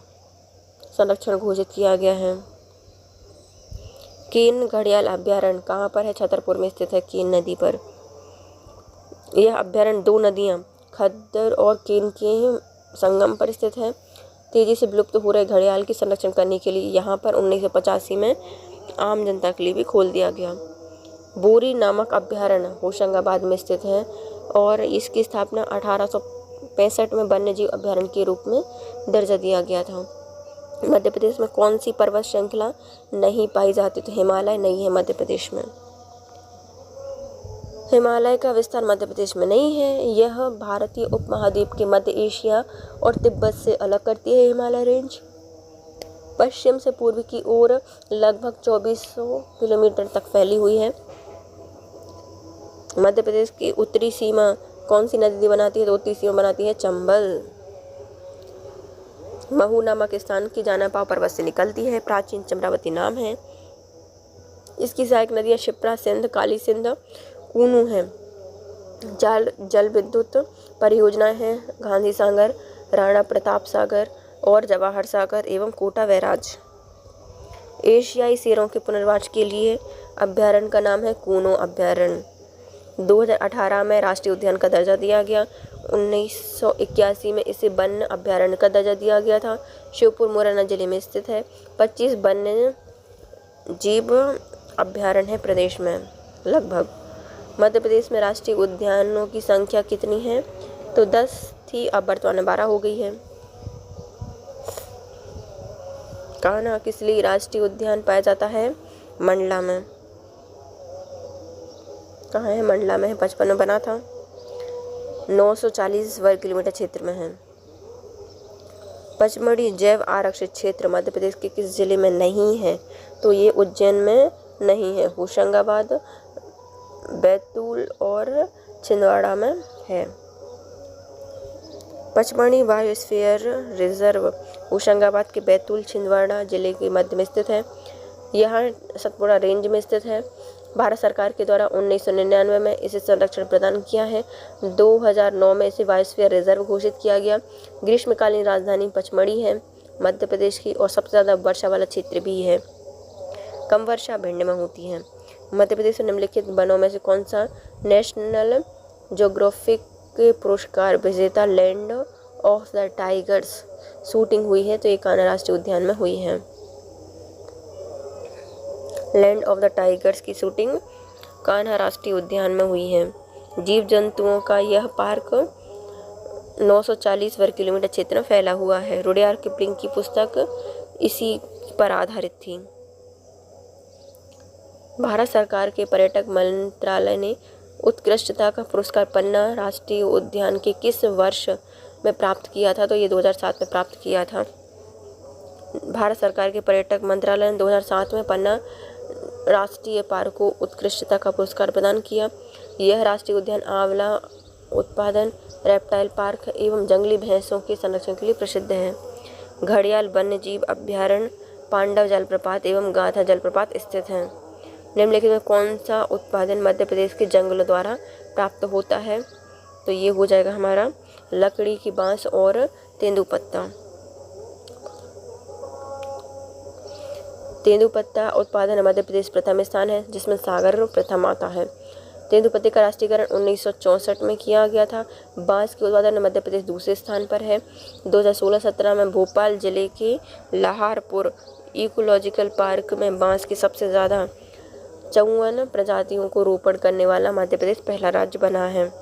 संरक्षण घोषित किया गया है। केन घड़ियाल अभ्यारण्य कहाँ पर है? छतरपुर में स्थित है, केन नदी पर। यह अभ्यारण्य 2 नदियाँ खद्दर और केन के संगम पर स्थित है। तेजी से विलुप्त हो रहे घड़ियाल की संरक्षण करने के लिए यहाँ पर 1985 में आम जनता के लिए भी खोल दिया गया। बोरी नामक अभ्यारण्य होशंगाबाद में स्थित है और इसकी स्थापना 1865 में वन्यजीव अभ्यारण्य के रूप में दर्जा दिया गया था। मध्य प्रदेश में कौन सी पर्वत श्रृंखला नहीं पाई जाती? तो हिमालय नहीं है मध्य प्रदेश में। हिमालय का विस्तार मध्य प्रदेश में नहीं है। यह भारतीय उपमहाद्वीप के मध्य एशिया और तिब्बत से अलग करती है। हिमालय रेंज पश्चिम से पूर्व की ओर लगभग 2400 किलोमीटर तक फैली हुई है। मध्य प्रदेश की उत्तरी सीमा कौन सी नदी बनाती है? तो उत्तरी सीमा बनाती है चंबल। महू नामक स्थान की जानापाव पर्वत से निकलती है। प्राचीन चम्रावती नाम है। इसकी सहायक नदियाँ शिप्रा सिंध, काली सिंध, कूनू है। जल विद्युत परियोजनाएं हैं गांधी सागर, राणा प्रताप सागर और जवाहर सागर एवं कोटा बैराज। एशियाई शेरों के पुनर्वास के लिए अभ्यारण्य का नाम है कूनो अभ्यारण्य। 2018 में राष्ट्रीय उद्यान का दर्जा दिया गया। 1981 में इसे वन्य अभ्यारण्य का दर्जा दिया गया था। शिवपुर मुरैना जिले में स्थित है। 25 वन्य जीव अभ्यारण्य है प्रदेश में लगभग। मध्य प्रदेश में राष्ट्रीय उद्यानों की संख्या कितनी है? तो 10 थी, अब वर्तमान में 12 हो गई है। कान्हा किसली राष्ट्रीय उद्यान पाया जाता है? मंडला में। कहाँ है? मंडला में है। 55 में बना था। 940 वर्ग किलोमीटर क्षेत्र में है। पचमढ़ी जैव आरक्षित क्षेत्र मध्य प्रदेश के किस जिले में नहीं है? तो ये उज्जैन में नहीं है, होशंगाबाद, बैतूल और छिंदवाड़ा में है। पचमढ़ी बायोस्फीयर रिजर्व होशंगाबाद के बैतूल छिंदवाड़ा जिले के मध्य में स्थित है। यह सतपुड़ा रेंज में स्थित है। भारत सरकार के द्वारा 1999 में इसे संरक्षण प्रदान किया है। 2009 में इसे बायोस्फीयर रिजर्व घोषित किया गया। ग्रीष्मकालीन राजधानी पचमढ़ी है मध्य प्रदेश की, और सबसे ज़्यादा वर्षा वाला क्षेत्र भी है। कम वर्षा भिंड में होती है। मध्य प्रदेश में निम्नलिखित वनों में से कौन सा नेशनल ज्योग्राफिक पुरस्कार विजेता land of the tigers shooting हुई है? तो ये कान्हा राष्ट्रीय उद्यान में हुई है। लैंड ऑफ द टाइगर्स की शूटिंग कान्हा राष्ट्रीय उद्यान में हुई है। जीव जंतुओं का यह पार्क 940 वर्ग किलोमीटर क्षेत्र में फैला हुआ है। रुडयार्ड किपलिंग की पुस्तक इसी पर आधारित थी। भारत सरकार के पर्यटक मंत्रालय ने उत्कृष्टता का पुरस्कार पन्ना राष्ट्रीय उद्यान के किस वर्ष में प्राप्त किया था? तो ये 2007 में प्राप्त किया था। भारत सरकार के पर्यटक मंत्रालय ने 2007 में पन्ना राष्ट्रीय पार्क को उत्कृष्टता का पुरस्कार प्रदान किया। यह राष्ट्रीय उद्यान आंवला उत्पादन, रेप्टाइल पार्क एवं जंगली भैंसों के संरक्षण के लिए प्रसिद्ध है। घड़ियाल वन्य जीव अभ्यारण्य, पांडव जलप्रपात एवं गाधा जलप्रपात स्थित हैं। निम्नलिखित में कौन सा उत्पादन मध्य प्रदेश के जंगलों द्वारा प्राप्त होता है? तो ये हो जाएगा हमारा लकड़ी की बांस और तेंदुपत्ता। तेंदुपत्ता उत्पादन मध्य प्रदेश प्रथम स्थान है, जिसमें सागर प्रथम आता है। तेंदुपत्ते का राष्ट्रीयकरण 1964 में किया गया था। बांस के उत्पादन में मध्य प्रदेश दूसरे स्थान पर है। 2016-17 में भोपाल जिले के लाहौरपुर इकोलॉजिकल पार्क में बांस की सबसे ज़्यादा 54 प्रजातियों को रोपण करने वाला मध्य प्रदेश पहला राज्य बना है।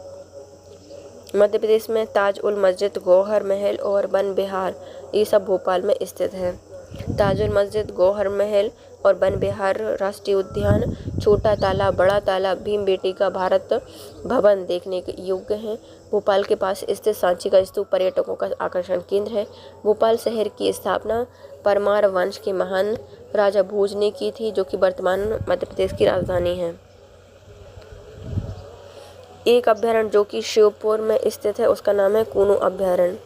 मध्य प्रदेश में ताज उल मस्जिद, गौहर महल और वन विहार ये सब भोपाल में स्थित है। ताज उल मस्जिद, गौहर महल और वन विहार राष्ट्रीय उद्यान, छोटा तालाब, बड़ा तालाब, भीमबेटका भारत भवन देखने के योग्य हैं। भोपाल के पास स्थित सांची का स्तूप पर्यटकों का आकर्षण केंद्र है। भोपाल शहर की स्थापना परमार वंश के महान राजा भोज ने की थी, जो कि वर्तमान मध्य प्रदेश की राजधानी है। एक अभ्यारण्य जो कि शिवपुर में स्थित है उसका नाम है कूनू अभ्यारण्य।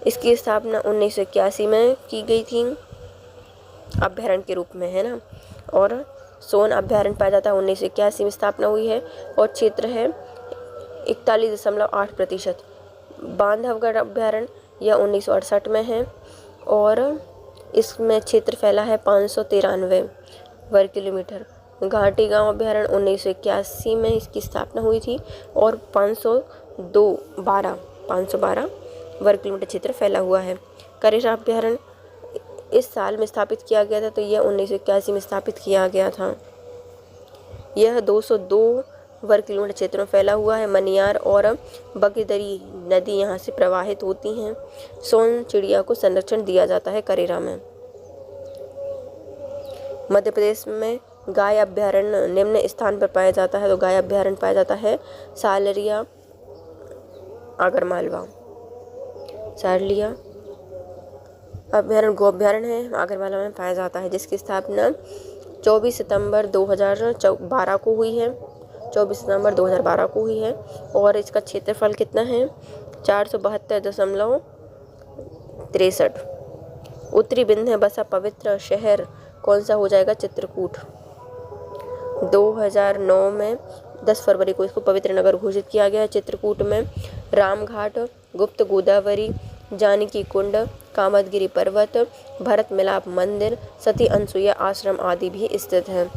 इसकी स्थापना 1981 में की गई थी अभ्यारण्य के रूप में, है ना। और सोन अभ्यारण्य पाया जाता है 1981 में स्थापना हुई है और क्षेत्र है 41.8%। बांधवगढ़ अभ्यारण्य यह 1968 में है और इसमें क्षेत्र फैला है 593 वर्ग किलोमीटर। घाटी गांव अभ्यारण्य 1981 में इसकी स्थापना हुई थी और 512 वर्ग किलोमीटर क्षेत्र फैला हुआ है। करेरा अभ्यारण्य इस साल में स्थापित किया गया था, तो यह 1981 में स्थापित किया गया था। यह 202 वर्ग किलोमीटर क्षेत्र में फैला हुआ है। मनियार और बगीदरी नदी यहाँ से प्रवाहित होती हैं। सोन चिड़िया को संरक्षण दिया जाता है करेरा में। मध्य प्रदेश में गाय अभ्यारण्य निम्न स्थान पर पाया जाता है, तो गाय अभ्यारण्य पाया जाता है सालरिया, आगरमालवा। सारलिया अभ्यारण्य गो अभ्यारण्य है, आगरमालवा में पाया जाता है, जिसकी स्थापना 24 सितंबर 2012 को हुई है। 24 सितंबर 2012 को हुई है और इसका क्षेत्रफल कितना है? 472.63। उत्तरी विंध्य बसा पवित्र शहर कौन सा हो जाएगा? चित्रकूट। 2009 में 10 फरवरी को इसको पवित्र नगर घोषित किया गया है। चित्रकूट में रामघाट, गुप्त गोदावरी, जानकी कुंड, कामदगिरी पर्वत, भरत मिलाप मंदिर, सती अनसुईया आश्रम आदि भी स्थित हैं।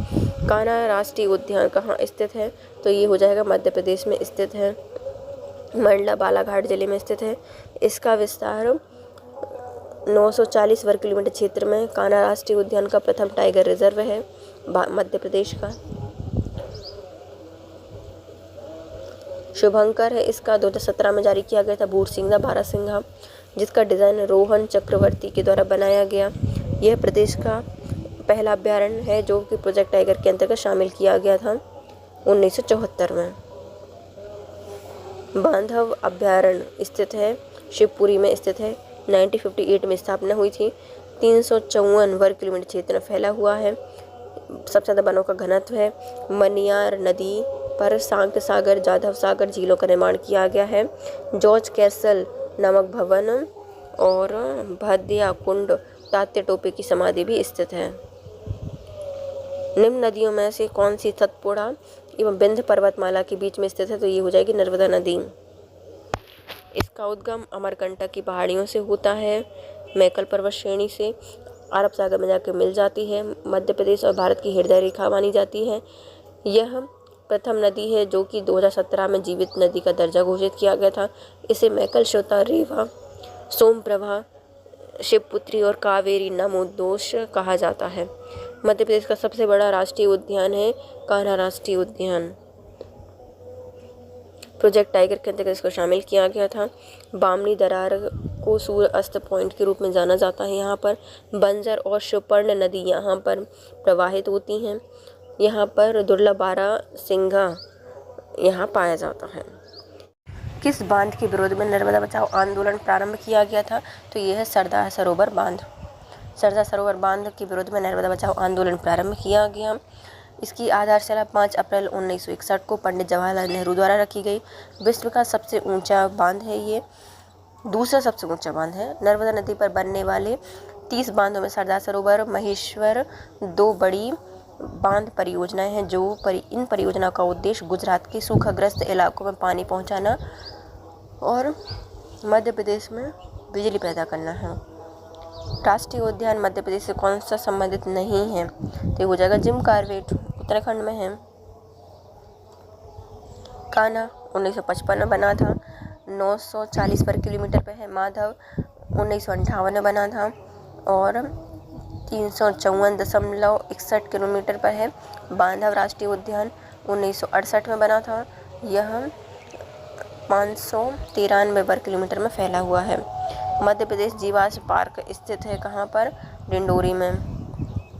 कान्हा राष्ट्रीय उद्यान कहाँ स्थित है? तो ये हो जाएगा मध्य प्रदेश में स्थित है। मंडला बालाघाट जिले में स्थित है। इसका विस्तार 940 वर्ग किलोमीटर क्षेत्र में कान्हा राष्ट्रीय उद्यान का प्रथम टाइगर रिजर्व है मध्य प्रदेश का। शुभंकर है इसका 2017 में जारी किया गया था। भूरसिंघा बारहसिंघा जिसका डिज़ाइन रोहन चक्रवर्ती के द्वारा बनाया गया। यह प्रदेश का पहला अभ्यारण्य है जो कि प्रोजेक्ट टाइगर के अंतर्गत शामिल किया गया था 1974 में। बांधव अभ्यारण्य स्थित है शिवपुरी में स्थित है। 1958 में स्थापना हुई थी। 354 वर्ग किलोमीटर क्षेत्र में फैला हुआ है। सबसे ज़्यादा वनों का घनत्व है। मनियार नदी पर सांक सागर, जाधव सागर झीलों का निर्माण किया गया है। जॉर्ज कैसल नामक भवन और भद्या कुंड, तात्या टोपे की समाधि भी स्थित है। निम्न नदियों में से कौन सी सतपुड़ा एवं विंध्य पर्वतमाला के बीच में स्थित है? तो ये हो जाएगी नर्मदा नदी। इसका उद्गम अमरकंटक की पहाड़ियों से होता है, मैकल पर्वत श्रेणी से अरब सागर में जाकर मिल जाती है। मध्य प्रदेश और भारत की हृदय रेखा मानी जाती है। यह प्रथम नदी है जो कि 2017 में जीवित नदी का दर्जा घोषित किया गया था। इसे मैकल, श्वेता, रेवा, सोमप्रभा, शिवपुत्री और कावेरी नमोदोष कहा जाता है। मध्य प्रदेश का सबसे बड़ा राष्ट्रीय उद्यान है कान्हा राष्ट्रीय उद्यान। प्रोजेक्ट टाइगर के अंतर्गत इसको शामिल किया गया था। बामनी दरार को सूर्य अस्त पॉइंट के रूप में जाना जाता है। यहाँ पर बंजर और सुपर्ण नदी यहाँ पर प्रवाहित होती हैं। यहाँ पर दुर्लभ बारह सिंघा यहाँ पाया जाता है। किस बांध के विरोध में नर्मदा बचाओ आंदोलन प्रारंभ किया गया था? तो यह है सरदार सरोवर बांध। सरदार सरोवर बांध के विरोध में नर्मदा बचाओ आंदोलन प्रारंभ किया गया। इसकी आधारशिला 5 अप्रैल 1961 को पंडित जवाहरलाल नेहरू द्वारा रखी गई। विश्व का सबसे ऊंचा बांध है ये, दूसरा सबसे ऊंचा बांध है। नर्मदा नदी पर बनने वाले 30 बांधों में सरदार सरोवर, महेश्वर 2 बड़ी बांध परियोजनाएं हैं। इन परियोजनाओं का उद्देश्य गुजरात के सूखाग्रस्त इलाकों में पानी पहुंचाना और मध्य प्रदेश में बिजली पैदा करना है। राष्ट्रीय उद्यान मध्य प्रदेश से कौन सा संबंधित नहीं है? तो हो जाएगा जिम कॉर्बेट, उत्तराखंड में है। कान्हा 1955 में बना था, 940 वर्ग किलोमीटर पर है। माधव 1958 में बना था और 354.61 किलोमीटर पर है। बांधव राष्ट्रीय उद्यान 1968 में बना था। यह 593 वर्ग किलोमीटर में फैला हुआ है। मध्य प्रदेश जीवाश्म पार्क स्थित है कहाँ पर? डिंडोरी में।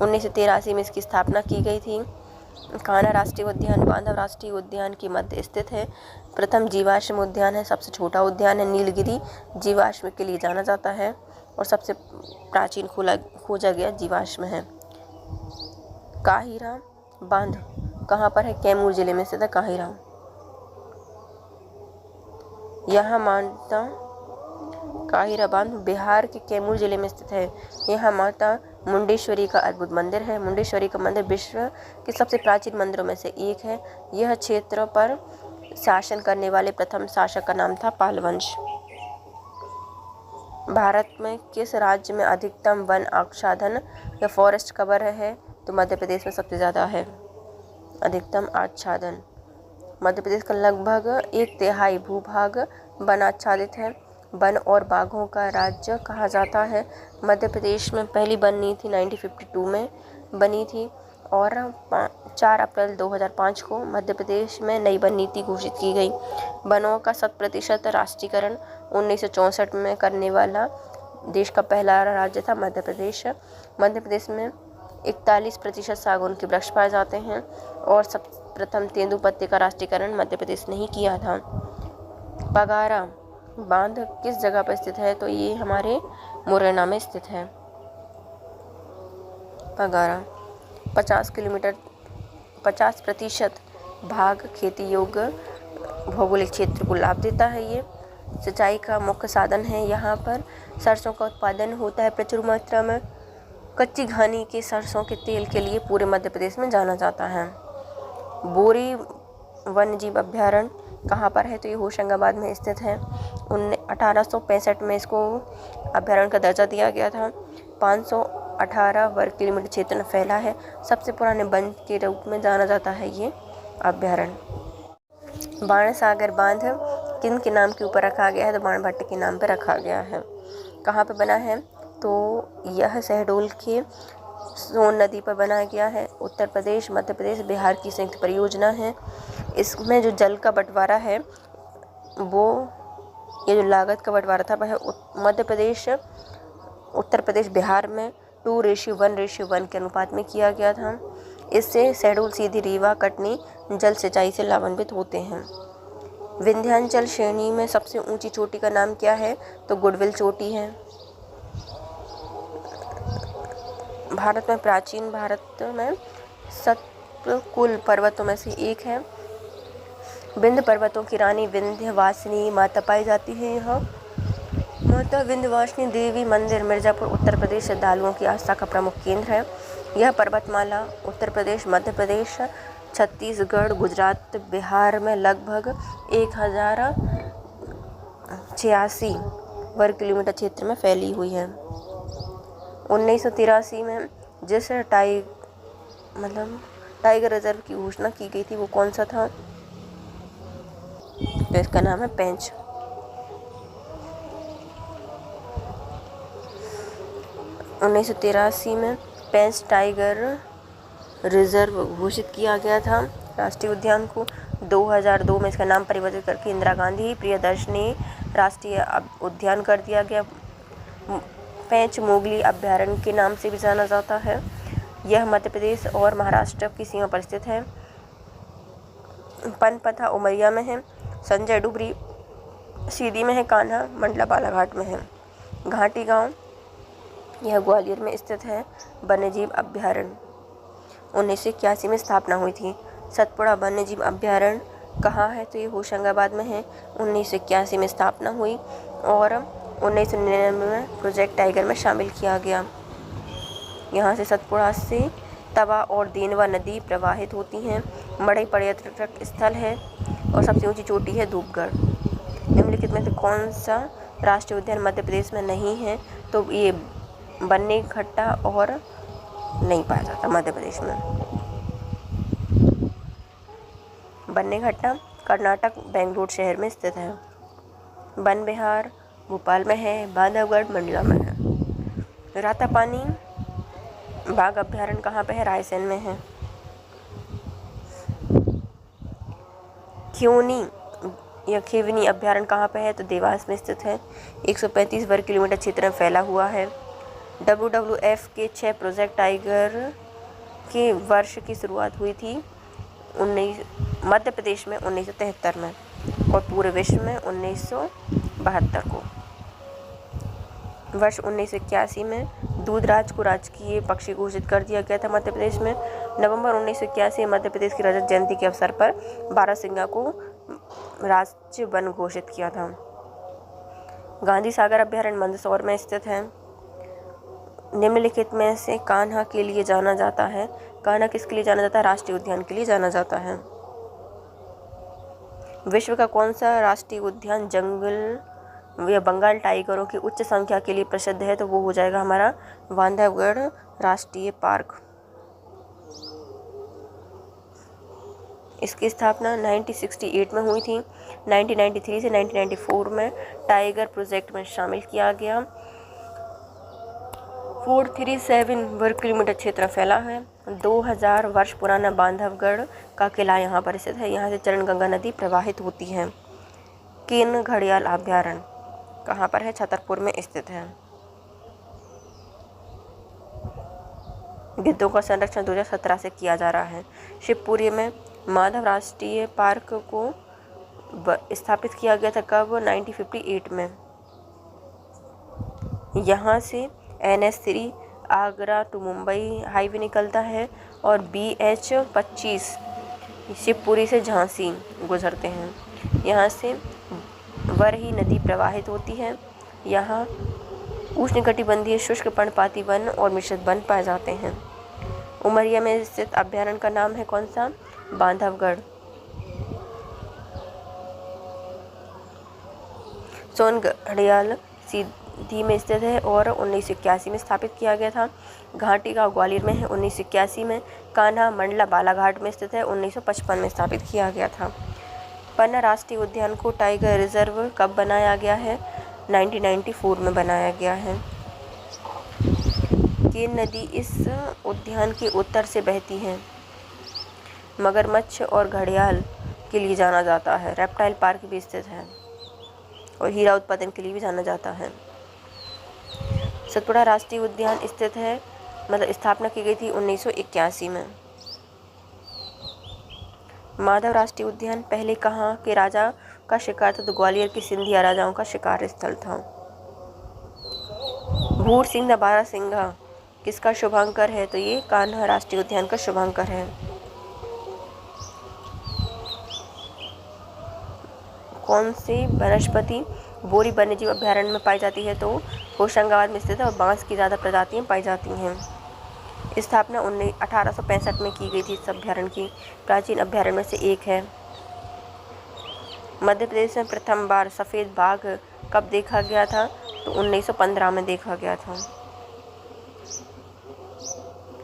1983 में इसकी स्थापना की गई थी। कान्हा राष्ट्रीय उद्यान बांधव राष्ट्रीय उद्यान के मध्य स्थित है। प्रथम जीवाश्म उद्यान है, सबसे छोटा उद्यान है। नीलगिरी जीवाश्म के लिए जाना जाता है और सबसे प्राचीन खोजा गया जीवाश्म है। काहिरा बांध कहाँ पर है? कैमूर जिले में स्थित है काहिरा। यहाँ माता काहिरा बांध बिहार के कैमूर जिले में स्थित है। यहाँ माता मुंडेश्वरी का अद्भुत मंदिर है। मुंडेश्वरी का मंदिर विश्व के सबसे प्राचीन मंदिरों में से एक है। यह क्षेत्र पर शासन करने वाले प्रथम शासक का नाम था पाल वंश। भारत में किस राज्य में अधिकतम वन आच्छादन या फॉरेस्ट कवर है? तो मध्य प्रदेश में सबसे ज़्यादा है अधिकतम आच्छादन। मध्य प्रदेश का लगभग 1/3 भूभाग वन आच्छादित है। वन और बाघों का राज्य कहा जाता है। मध्य प्रदेश में पहली वन नीति 1952 में बनी थी और 4 अप्रैल 2005 को मध्य प्रदेश में नई वन नीति घोषित की गई। वनों का 100% राष्ट्रीयकरण 1964 में करने वाला देश का पहला राज्य था मध्य प्रदेश। मध्य प्रदेश में 41% सागौन के वृक्ष पाए जाते हैं और सब प्रथम तेंदुपत्ते का राष्ट्रीयकरण मध्य प्रदेश ने ही किया था। पगारा बांध किस जगह पर स्थित है? तो ये हमारे मुरैना में स्थित है। पगारा 50% भाग खेती योग्य भौगोलिक क्षेत्र को लाभ देता है। ये सिंचाई का मुख्य साधन है। यहाँ पर सरसों का उत्पादन होता है प्रचुर मात्रा में। कच्ची घानी के सरसों के तेल के लिए पूरे मध्य प्रदेश में जाना जाता है। बोरी वन्यजीव अभ्यारण्य कहाँ पर है? तो ये होशंगाबाद में स्थित है। 1865 में इसको अभ्यारण्य का दर्जा दिया गया था। 518 वर्ग किलोमीटर क्षेत्र में फैला है। सबसे पुराने वन के रूप में जाना जाता है ये अभ्यारण्य। बाणसागर बांध किन के नाम के ऊपर रखा गया है? तो बाणभट्ट के नाम पर रखा गया है। कहाँ पे बना है? तो यह शहडोल के सोन नदी पर बनाया गया है। उत्तर प्रदेश, मध्य प्रदेश, बिहार की संयुक्त परियोजना है। इसमें जो जल का बंटवारा है वो ये जो लागत का बंटवारा था वह मध्य प्रदेश, उत्तर प्रदेश, बिहार में 2:1:1 के अनुपात में किया गया था। इससे शहडोल, सीधी, रीवा, कटनी जल सिंचाई से लाभान्वित होते हैं। विंध्याचल श्रेणी में सबसे ऊंची चोटी का नाम क्या है? तो गुडविल चोटी है। भारत में प्राचीन भारत में सतपुल पर्वतों में से एक है। विंध्य पर्वतों की रानी विंध्यवासिनी माता पाई जाती है। यह माता विंध्यवासिनी देवी मंदिर मिर्ज़ापुर उत्तर प्रदेश श्रद्धालुओं की आस्था का प्रमुख केंद्र है। यह पर्वतमाला उत्तर प्रदेश, मध्य प्रदेश, छत्तीसगढ़, गुजरात, बिहार में लगभग 1086 वर्ग किलोमीटर क्षेत्र में फैली हुई है। 1983 में जिस टाइगर रिजर्व की घोषणा की गई थी वो कौन सा था? तो इसका नाम है पेंच। 1983 में पेंच टाइगर रिजर्व घोषित किया गया था राष्ट्रीय उद्यान को। 2002 में इसका नाम परिवर्तित करके इंदिरा गांधी प्रियदर्शनी राष्ट्रीय उद्यान कर दिया गया। पेंच मोगली अभ्यारण्य के नाम से भी जाना जाता है। यह मध्य प्रदेश और महाराष्ट्र की सीमा पर स्थित है। पनपथा उमरिया में है। संजय डुबरी सीधी में है। कान्हा मंडला बालाघाट में है। घाटी गांव यह ग्वालियर में स्थित है। वन्यजीव अभ्यारण्य 1981 में स्थापना हुई थी। सतपुड़ा वन्यजीव अभ्यारण्य कहाँ है? तो ये होशंगाबाद में है। 1981 में स्थापना हुई और 1999 में प्रोजेक्ट टाइगर में शामिल किया गया। यहाँ से सतपुड़ा से तवा और देनवा नदी प्रवाहित होती हैं। बड़े पर्यटक स्थल है और सबसे ऊंची चोटी है धूपगढ़। निम्नलिखित में से कौन सा राष्ट्रीय उद्यान मध्य प्रदेश में नहीं है? तो ये बन्नीघट्टा और नहीं पाया जाता मध्य प्रदेश में। बन्नीघट्टा कर्नाटक बेंगलुरु शहर में स्थित है। वन विहार भोपाल में है। बांधवगढ़ मंडला में है। रातापानी बाघ अभ्यारण्य कहाँ पे है? रायसेन में है। खियोनी या खिवनी अभ्यारण्य कहाँ पे है? तो देवास में स्थित है। 135 वर्ग किलोमीटर क्षेत्र में फैला हुआ है। WWF के 6 प्रोजेक्ट टाइगर के वर्ष की शुरुआत हुई थी मध्य प्रदेश में 1973 में और पूरे विश्व में 1972 को। वर्ष 1981 में दूधराज को राजकीय पक्षी घोषित कर दिया गया था मध्य प्रदेश में। नवंबर 1981 मध्य प्रदेश की रजत जयंती के अवसर पर बारहसिंगा को राज्य वन घोषित किया था। गांधी सागर अभ्यारण्य मंदसौर में स्थित है। निम्नलिखित में से कान्हा के लिए जाना जाता है। कान्हा किसके लिए जाना जाता है? राष्ट्रीय उद्यान के लिए जाना जाता है। विश्व का कौन सा राष्ट्रीय उद्यान जंगल या बंगाल टाइगरों की उच्च संख्या के लिए प्रसिद्ध है? तो वो हो जाएगा हमारा बांधवगढ़ राष्ट्रीय पार्क। इसकी स्थापना 1968 में हुई थी। 1993 से 1994 में टाइगर प्रोजेक्ट में शामिल किया गया। 437 वर्ग किलोमीटर क्षेत्र फैला है। 2000 वर्ष पुराना बांधवगढ़ का किला यहाँ पर स्थित है। यहाँ से चरणगंगा नदी प्रवाहित होती है। केन घड़ियाल अभ्यारण्य कहाँ पर है? छतरपुर में स्थित है। गिद्धों का संरक्षण 2017 से किया जा रहा है। शिवपुरी में माधव राष्ट्रीय पार्क को स्थापित किया गया था कब? 1958 में। यहाँ से NH3 Agra to Mumbai highway निकलता है और BH25 शिवपुरी से झांसी गुजरते हैं। यहाँ से वरही नदी प्रवाहित होती है। यहाँ उष्णकटिबंधीय शुष्क पर्णपाती वन और मिश्रित वन पाए जाते हैं। उमरिया में स्थित अभ्यारण्य का नाम है कौन सा? बांधवगढ़। सोन घड़ियाल सीधी में स्थित है और 1981 में स्थापित किया गया था। घाटी गाँव ग्वालियर में है। 1981 में कान्हा मंडला बालाघाट में स्थित है। 1955 में स्थापित किया गया था। पन्ना राष्ट्रीय उद्यान को टाइगर रिजर्व कब बनाया गया है? 1994 में बनाया गया है। केन नदी इस उद्यान के उत्तर से बहती है। मगरमच्छ और घड़ियाल के लिए जाना जाता है। रेप्टाइल पार्क भी स्थित है और हीरा उत्पादन के लिए भी जाना जाता है। सतपुड़ा राष्ट्रीय उद्यान स्थित है, स्थापना की गई थी 1981 में। माधव राष्ट्रीय उद्यान पहले कहाँ के राजा का शिकार था? तो ग्वालियर के सिंधिया राजाओं का शिकार स्थल था। भूर सिंह बारहसिंगा किसका शुभांकर है? तो ये कान्हा राष्ट्रीय उद्यान का शुभांकर है। कौन सी वनस्पति बोरी वन्यजीव अभ्यारण्य में पाई जाती है? तो होशंगाबाद में स्थित है और बांस की ज़्यादा प्रजातियां पाई जाती हैं। स्थापना 1865 में की गई थी इस अभ्यारण्य की। प्राचीन अभ्यारण्य में से एक है। मध्य प्रदेश में प्रथम बार सफ़ेद बाघ कब देखा गया था? तो 1915 में देखा गया था।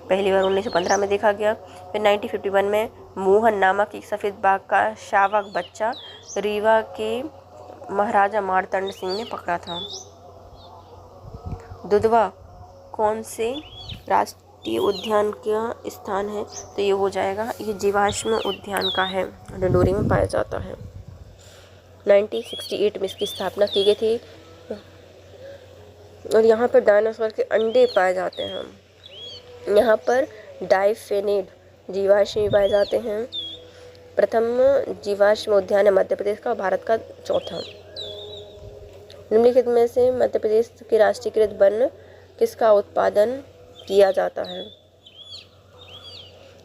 पहली बार 1915 में देखा गया। फिर 1951 में मोहन नामक एक सफ़ेद बाघ का शावक बच्चा रीवा के महाराजा मार्तंड सिंह ने पकड़ा था। दुधवा कौन से राष्ट्रीय उद्यान का स्थान है? तो ये हो जाएगा, ये जीवाश्म उद्यान का है, डिंडोरी में पाया जाता है। 1968 में इसकी स्थापना की गई थी और यहाँ पर डायनासोर के अंडे पाए जाते हैं। यहाँ पर डाइफेनिड जीवाश्म पाए जाते हैं। प्रथम जीवाश्म उद्यान है मध्य प्रदेश का, भारत का चौथा। निम्नलिखित में से मध्य प्रदेश के राष्ट्रीयकृत वन किसका उत्पादन किया जाता है?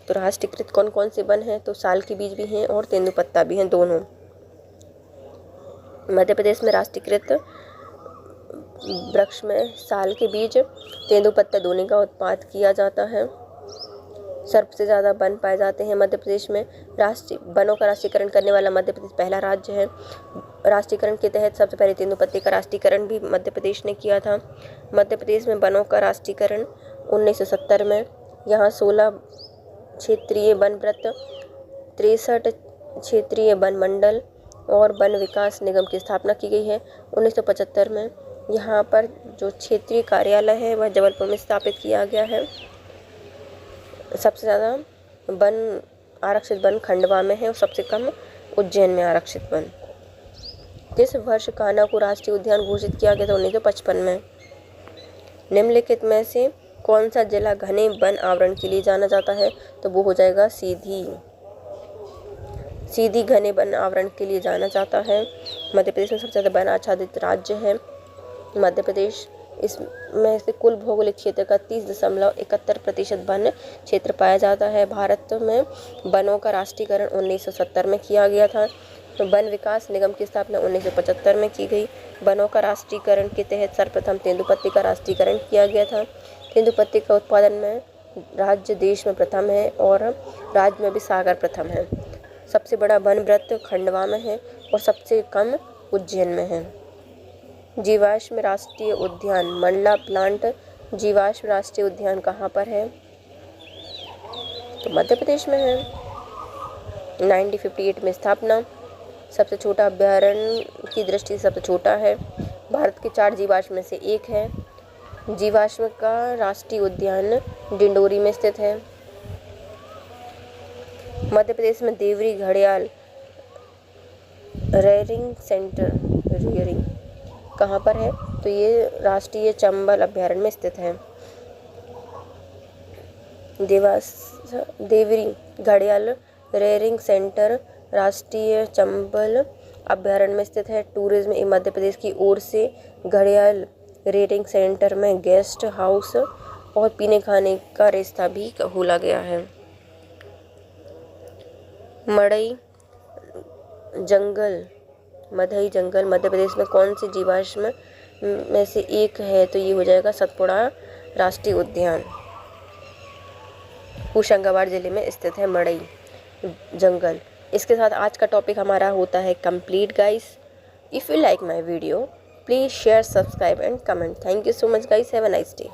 तो राष्ट्रीयकृत कौन कौन से वन हैं? तो साल के बीज भी हैं और तेंदुपत्ता भी हैं, दोनों। मध्य प्रदेश में राष्ट्रीयकृत वृक्ष में साल के बीज, तेंदुपत्ता दोनों का उत्पादन किया जाता है। सबसे ज़्यादा वन पाए जाते हैं मध्य प्रदेश में। राष्ट्रीय वनों का राष्ट्रीयकरण करने वाला मध्य प्रदेश पहला राज्य है। राष्ट्रीयकरण के तहत सबसे पहले तेंदुपत्ते का राष्ट्रीयकरण भी मध्य प्रदेश ने किया था। मध्य प्रदेश में वनों का राष्ट्रीयकरण 1970 में। यहाँ 16 क्षेत्रीय वन वृत्त, 63 क्षेत्रीय वन मंडल और वन विकास निगम की स्थापना की गई है। 1975 में यहाँ पर जो क्षेत्रीय कार्यालय है वह जबलपुर में स्थापित किया गया है। सबसे ज़्यादा वन आरक्षित वन खंडवा में है और सबसे कम उज्जैन में आरक्षित वन। किस वर्ष कान्हा को राष्ट्रीय उद्यान घोषित किया गया था? 1955 में। निम्नलिखित में से कौन सा जिला घने वन आवरण के लिए जाना जाता है? तो वो हो जाएगा सीधी घने वन आवरण के लिए जाना जाता है। मध्य प्रदेश में सबसे ज़्यादा वन आच्छादित राज्य है मध्य प्रदेश। इसमें से कुल भौगोलिक क्षेत्र का 30.71% वन क्षेत्र पाया जाता है। भारत में वनों का राष्ट्रीयकरण 1970 में किया गया था। तो वन विकास निगम की स्थापना 1975 में की गई। वनों का राष्ट्रीयकरण के तहत सर्वप्रथम तेंदुपत्ते का राष्ट्रीयकरण किया गया था। तेंदुपत्ते का उत्पादन में राज्य देश में प्रथम है और राज्य में भी सागर प्रथम है। सबसे बड़ा वन वृत्त खंडवा में है और सबसे कम उज्जैन में है। जीवाश्म राष्ट्रीय उद्यान मंडला प्लांट जीवाश्म राष्ट्रीय उद्यान कहाँ पर है? तो मध्य प्रदेश में है। 1958 में स्थापना। सबसे छोटा अभ्यारण्य की दृष्टि से सबसे छोटा है। भारत के 4 जीवाश्म में से एक है। जीवाश्म का राष्ट्रीय उद्यान डिंडोरी में स्थित है। मध्य प्रदेश में देवरी घड़ियाल रेयरिंग सेंटर कहाँ पर है? तो ये राष्ट्रीय चंबल अभ्यारण्य में स्थित है। देवरी घड़ियाल रेयरिंग सेंटर राष्ट्रीय चंबल अभ्यारण्य में स्थित है। टूरिज्म मध्य प्रदेश की ओर से घड़ियाल रेयरिंग सेंटर में गेस्ट हाउस और पीने खाने का रेस्ता भी खोला गया है। मड़ई जंगल मध्य प्रदेश में कौन से जीवाश्म में से एक है? तो ये हो जाएगा सतपुड़ा राष्ट्रीय उद्यान। होशंगाबाद जिले में स्थित है मड़ई जंगल। इसके साथ आज का टॉपिक हमारा होता है complete guys. If you like my video please share, subscribe and comment. Thank you so much guys, have a nice day.